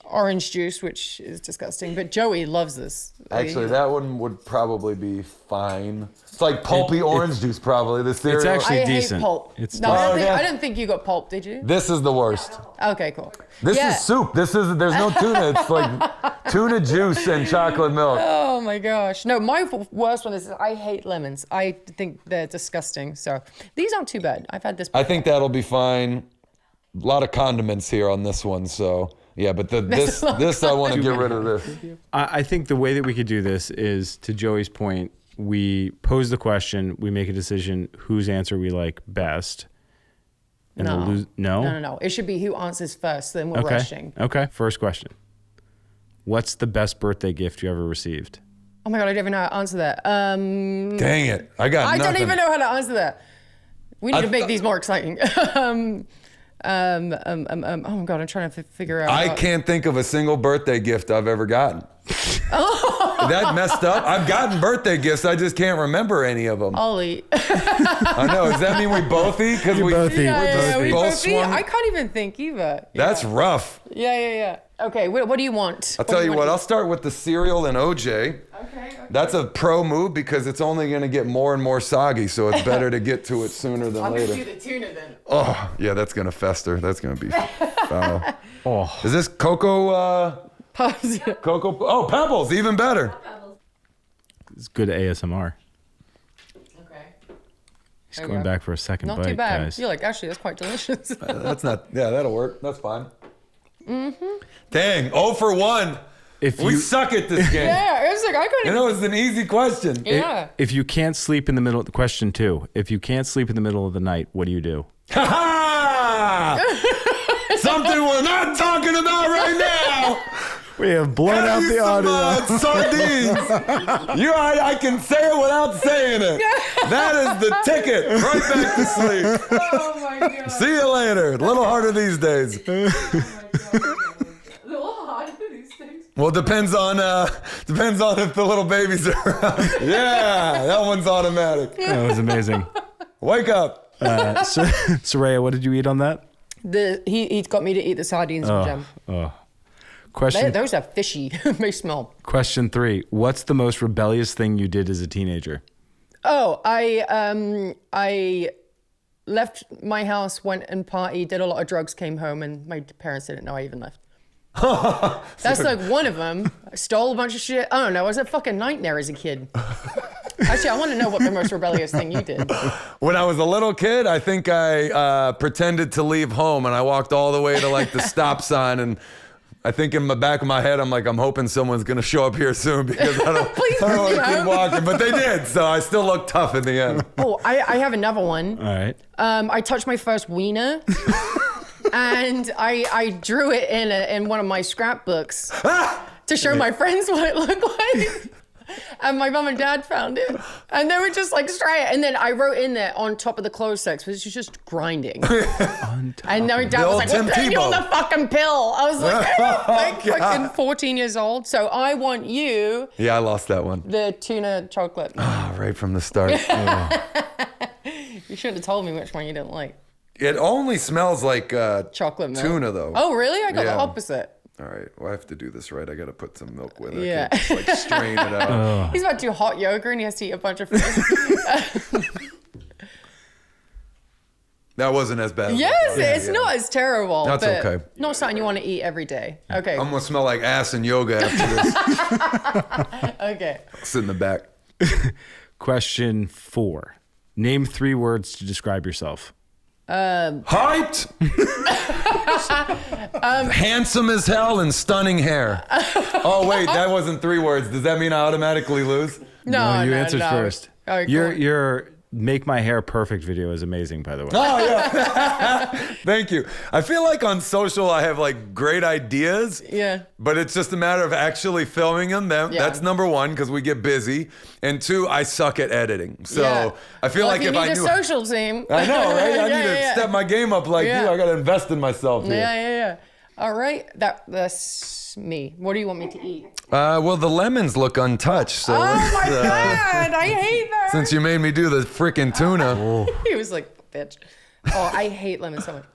orange juice, which is disgusting. But Joey loves this. Actually, that one would probably be fine. It's like pulpy orange juice, probably. The cereal. It's actually I decent. hate pulp. It's no, decent. I don't think you got pulp, did you? This is the worst. Okay, cool. This Yeah. is soup. There's no tuna. It's like tuna juice and chocolate milk. Oh my gosh. No, my worst one is I hate lemons. I think they're disgusting. So these aren't too bad. I've had this before. I think that'll be fine. A lot of condiments here on this one, so yeah. But this I want to get rid of this. I think the way that we could do this is, to Joey's point, we pose the question, we make a decision whose answer we like best. And No. No? No. It should be who answers first, then we're Okay. rushing. Okay. First question. What's the best birthday gift you ever received? Oh my God, I don't even know how to answer that. Dang it! I got I nothing. don't even know how to answer that. We need to make these more exciting. Oh my God, I'm trying to figure out. I can't think of a single birthday gift I've ever gotten. That messed up. I've gotten birthday gifts. I just can't remember any of them. Ollie. I know. Does that mean we both eat? Because we both eat. Yeah, we both both eat. swung. I can't even think either. That's rough. Yeah. Okay, what do you want? I'll tell you what. I'll start with the cereal and OJ. Okay. That's a pro move because it's only going to get more and more soggy, so it's better to get to it sooner than I'm later. gonna do the tuna then. Oh, yeah, that's going to fester. That's going to be foul. Oh, Is this cocoa? Pause. Cocoa? Oh, Pebbles, even better. it's good ASMR. Okay. He's There we going go. back for a second Not bite, too bad. guys. You're like, actually, that's quite delicious. That's not. Yeah, that'll work. That's fine. Dang, 0 for 1. If We you suck at this game. Yeah, it's like I couldn't. It's an easy question. Yeah. if you can't sleep in the middle, question 2. If you can't sleep in the middle of the night, what do you do? Ha ha! Something we're not talking about right now. We have blown Have you some, sardines. I can say it without saying it. That is the ticket right back to sleep. Oh my God. See you later. A little harder these days. A little hard for these things. Well, depends on if the little babies are around. Yeah, that one's automatic. That was amazing. Wake up. Saraya, what did you eat on that? He's got me to eat the sardines and jam. Those are fishy. They smell. Question 3. What's the most rebellious thing you did as a teenager? Oh, I left my house, went and partied, did a lot of drugs, came home, and my parents didn't know I even left. That's like one of them. I stole a bunch of shit. I don't know. I was a fucking nightmare as a kid. Actually, I want to know what the most rebellious thing you did. When I was a little kid, I think I pretended to leave home and I walked all the way to like the stop sign and I think in the back of my head, I'm like, I'm hoping someone's going to show up here soon because I don't, Please I don't want bring to me keep home. walking. But they did, so I still look tough in the end. Oh, I have another one. All right. I touched my first wiener. And I drew it in one of my scrapbooks to show my friends what it looked like. And my mum and dad found it. And they were just like straight. And then I wrote in there on top of the clothes sex, which is just grinding. And then my dad was like, Tim we're putting you on Tebow. the fucking pill. I was like, like God. fucking 14 years old. So I want you Yeah, I lost that one. the tuna chocolate. Oh, right from the start. You should have told me which one you didn't like. It only smells like Chocolate milk. tuna, though. Oh, really? I got Yeah. the opposite. All right. Well, I have to do this right. I got to put some milk with it. Yeah. I can't just, like, strain it out. He's about to do hot yoga and he has to eat a bunch of food. That wasn't as bad. As I Yes, thought. it's Yeah. not as terrible. That's but okay. Not something you want to eat every day. Okay. I'm going to smell like ass and yoga after this. Okay. Sit in the back. Question 4. Name 3 words to describe yourself. Height. Handsome as hell and stunning hair. Oh, wait, that wasn't 3 words. Does that mean I automatically lose? No, you no, answered no. first. All right, your cool. your Make My Hair Perfect video is amazing, by the way. Oh, yeah. Thank you. I feel like on social I have like great ideas. Yeah. But it's just a matter of actually filming them. Yeah. That's number 1 because we get busy. And 2, I suck at editing. So Yeah. I feel Well, like if if you I need knew. a social team. I know, right? I Yeah, need to yeah. step my game up like Yeah. you. I got to invest in myself here. Yeah. All right. That's me. What do you want me to eat? Well, the lemons look untouched. So Oh let's, my God. I hate that. since you made me do the freaking tuna, He was like, bitch. Oh, I hate lemon so much.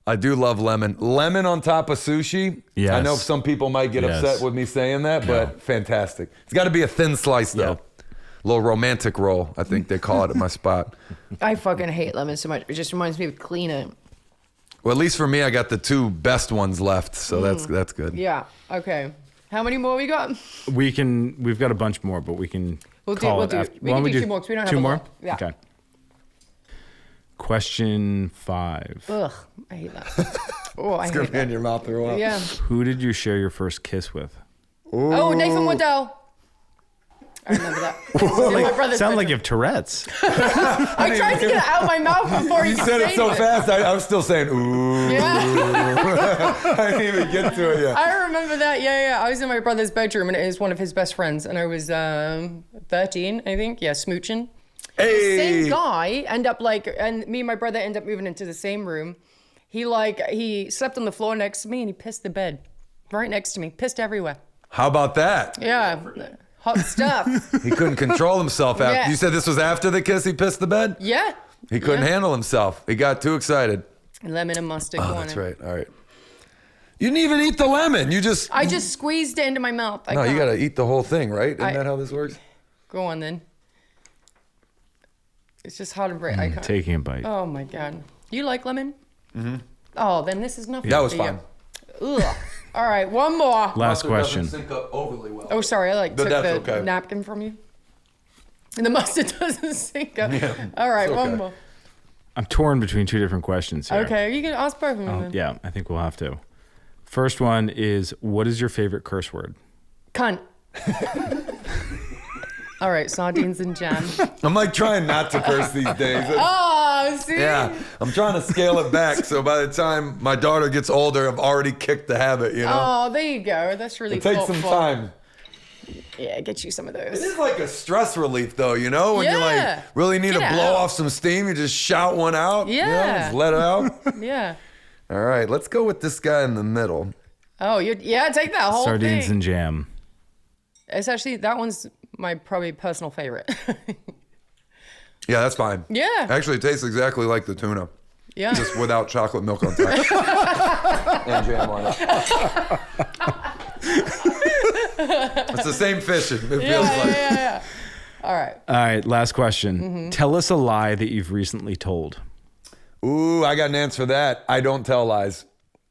I do love lemon. Lemon on top of sushi. Yes. I know some people might get Yes. upset with me saying that, but fantastic. It's got to be a thin slice though. Yeah. Little romantic roll, I think they call it at my spot. I fucking hate lemon so much. It just reminds me of cleaner. Well, at least for me, I got the 2 best ones left, so that's good. Yeah. Okay. How many more we got? We've got a bunch more, but we can We'll do- call we'll it do- after. we Why can don't do 2 more 'cause we don't have 2 a more? lot. Yeah. Okay. Question 5. Ugh. I hate that. Oh, I It's gonna hate be in that. your mouth for a while. Yeah. Who did you share your first kiss with? Oh, Nathan Waddell. I remember that. My brother's Sound like bedroom. you have Tourette's. I tried to get it out of my mouth before You could said it say so fast, I was still saying, ooh. Yeah. I didn't even get to it yet. I remember that. Yeah. I was in my brother's bedroom and it was one of his best friends. And I was 13, I think. Yeah, smooching. Hey. Same guy end up and me and my brother end up moving into the same room. He slept on the floor next to me and he pissed the bed right next to me. Pissed everywhere. How about that? Yeah. Hot stuff. He couldn't control himself after. Yeah. You said this was after the kiss he pissed the bed? Yeah. He couldn't handle himself. He got too excited. Lemon and mustard. Oh, go on that's in. right. All right. You didn't even eat the lemon. You just. I just squeezed it into my mouth. No, you got to eat the whole thing, right? Isn't I- that how this works? Go on then. It's just hard to break. I can't. Taking a bite. Oh my God. You like lemon? Mm-hmm. Oh, then this is nothing. That was for you. fine. Ugh. All right, one more. Last question. Sync up overly well. Oh, sorry, I took that's the okay. napkin from you. And the mustard doesn't sink up. All right, it's one okay. more. I'm torn between 2 different questions here. Okay, you can ask both of them. then. Yeah, I think we'll have to. First one is, what is your favorite curse word? Cunt. All right, sardines and jam. I'm like trying not to curse these days. Oh, see? Yeah, I'm trying to scale it back. So by the time my daughter gets older, I've already kicked the habit, you know? Oh, there you go. That's really It takes some thoughtful. time. Yeah, get you some of those. It is like a stress relief, though, you know? When you Yeah. like really need Get to it blow out. off some steam, you just shout one out. You know, Yeah. just let it out. Yeah. All right, let's go with this guy in the middle. Oh, yeah, take that whole Sardines thing. and jam. It's actually, that one's my probably personal favorite. Yeah, that's fine. Yeah. Actually, it tastes exactly like the tuna, Yeah. just without chocolate milk on top. And jam on it. It's the same fish, it feels like. Yeah. All right. All right, last question. Tell us a lie that you've recently told. Ooh, I got an answer for that. I don't tell lies.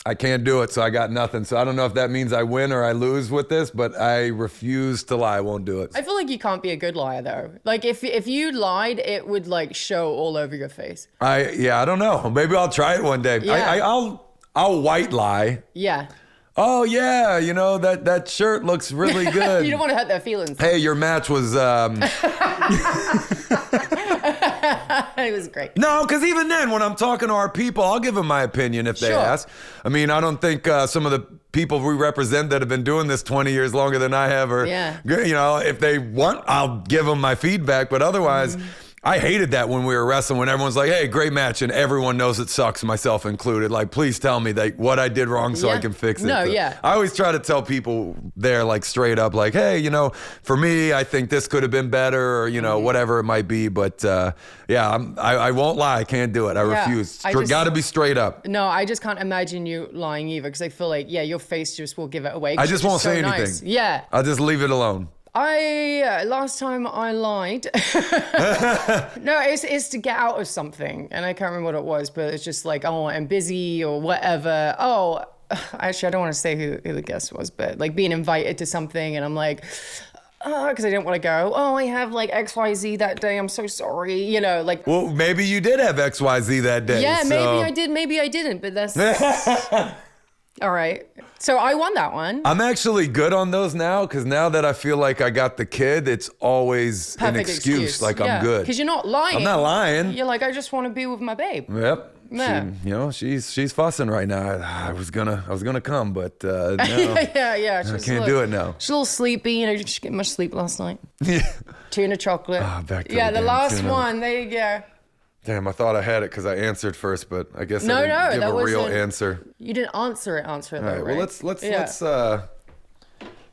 I can't do it, so I got nothing. So I don't know if that means I win or I lose with this, but I refuse to lie. I won't do it. I feel like you can't be a good liar though. Like if you lied, it would like show all over your face. I don't know. Maybe I'll try it one day. Yeah. I'll white lie. Yeah. Oh yeah, you know that shirt looks really good. You don't want to hurt their feelings. Hey, your match was It was great. No, because even then, when I'm talking to our people, I'll give them my opinion if they Sure. ask. I mean, I don't think some of the people we represent that have been doing this 20 years longer than I have, or you know, if they want, I'll give them my feedback. But otherwise, I hated that when we were wrestling, when everyone's like, "Hey, great match," and everyone knows it sucks, myself included. Like, please tell me what I did wrong so I can fix it. No, But yeah. I always try to tell people there, like straight up, like, "Hey, you know, for me, I think this could have been better," or you know, whatever it might be. But yeah, I won't lie, I can't do it. I refuse. Got to be straight up. No, I just can't imagine you lying either, because I feel like, your face just will give it away. I just won't say anything. Nice. Yeah. I'll just leave it alone. Last time I lied. No, it's to get out of something, and I can't remember what it was, but it's just like, oh, I'm busy or whatever. Oh, actually, I don't want to say who the guest was, but like being invited to something, and I'm like, because I didn't want to go. Oh, I have like XYZ that day. I'm so sorry. You know, like. Well, maybe you did have XYZ that day. Yeah, so. maybe I did. Maybe I didn't. But that's. All right. So I won that one. I'm actually good on those now, because now that I feel like I got the kid, it's always an excuse. Like, I'm good. Because you're not lying. I'm not lying. You're like, I just want to be with my babe. Yep. Yeah. You know, she's fussing right now. I was gonna come, but no. yeah. I can't do it now. She's a little sleepy. You know, didn't get much sleep last night. Yeah. Tuna chocolate. Back to the damn last tuna. one. There you go. Damn, I thought I had it because I answered first, but I guess No, I didn't give that a real wasn't- answer. You didn't answer it. All Though, right, well right?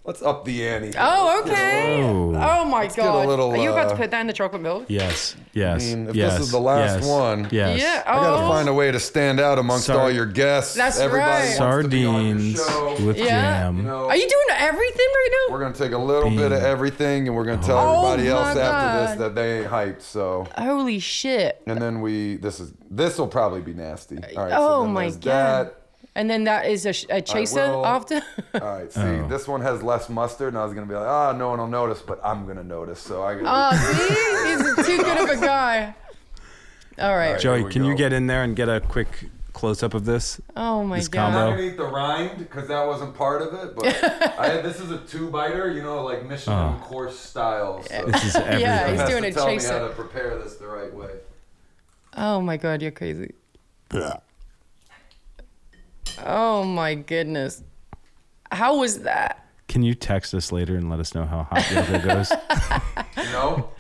let's up the ante. Oh, okay. Oh. Oh my get a God. little, Are you about to put that in the chocolate milk? Yes. I mean, if this is the last one, Yes. Yeah. I gotta Oh. find a way to stand out amongst all your guests. That's Everybody right. wants to be on your Sardines show. with Yeah. jam. You know, Are you doing everything right now? we're gonna take a little bit of everything, and we're gonna tell everybody else after this that they ain't hyped. So, Holy shit. and then this will probably be nasty. All right. Oh so then my there's God. That. And then that is a chaser well, after? All right. See, this one has less mustard, and I was gonna be like, no one will notice, but I'm gonna notice. So I. Oh, see? He's too good of a guy. All right. Here Joey, we can you go. get in there and get a quick close up of this? Oh my This God. I'm combo. not gonna eat the rind because that wasn't part of it, but this is a 2-biter, you know, like Michelin course style. So This is everything. Yeah, Someone he's has doing to a tell me chaser. how to prepare this the right way. Oh my God, you're crazy. Oh my goodness. How was that? Can you text us later and let us know how hot yoga goes? You know,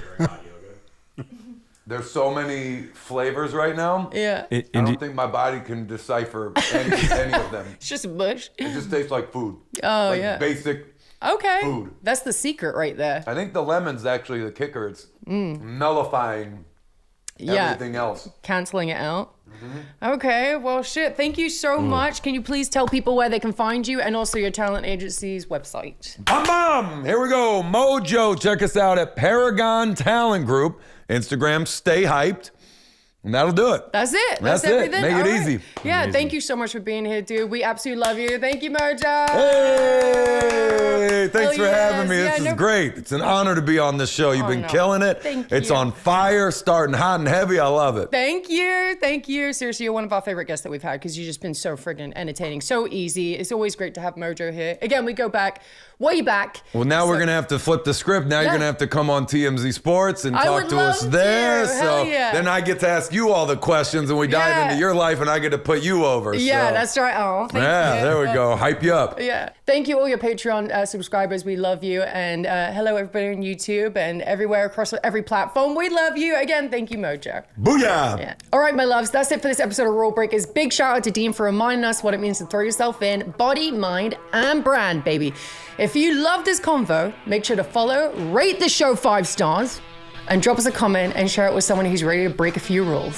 there's so many flavors right now. Yeah. I don't think my body can decipher any of them. It's just mush. It just tastes like food. Oh, like yeah. basic. Okay. Food. That's the secret right there. I think the lemon's actually the kicker. It's nullifying everything else. Canceling it out. Okay, well, shit. Thank you so much. Can you please tell people where they can find you and also your talent agency's website? Bam! Here we go. Mojo. Check us out at Paragon Talent Group. Instagram, stay hyped. And that'll do it. That's it. That's it. everything. Make it All right. easy. Yeah, thank you so much for being here, dude. We absolutely love you. Thank you, Mojo. Hey, thanks for having me. yes. This Yeah, is great. It's an honor to be on this show. You've been killing it. Thank It's you. on fire, starting hot and heavy. I love it. Thank you. Thank you. Seriously, you're one of our favorite guests that we've had because you've just been so friggin' entertaining, so easy. It's always great to have Mojo here. Again, we go back, way back. Well, now we're going to have to flip the script. Now you're going to have to come on TMZ Sports and I talk would to us love there. to. So Hell yeah. then I get to ask you all the questions and we dive Yeah. into your life and I get to put you over. Yeah, so. that's right. Oh, thank you. There we go. Hype you up. Yeah. Thank you, all your Patreon subscribers. We love you. And hello, everybody on YouTube and everywhere across every platform. We love you. Again, thank you, Mojo. Booyah! Yeah. All right, my loves. That's it for this episode of Rulebreakers. Big shout out to Dean for reminding us what it means to throw yourself in body, mind, and brand, baby. If you love this convo, make sure to follow, rate the show 5 stars, and drop us a comment and share it with someone who's ready to break a few rules.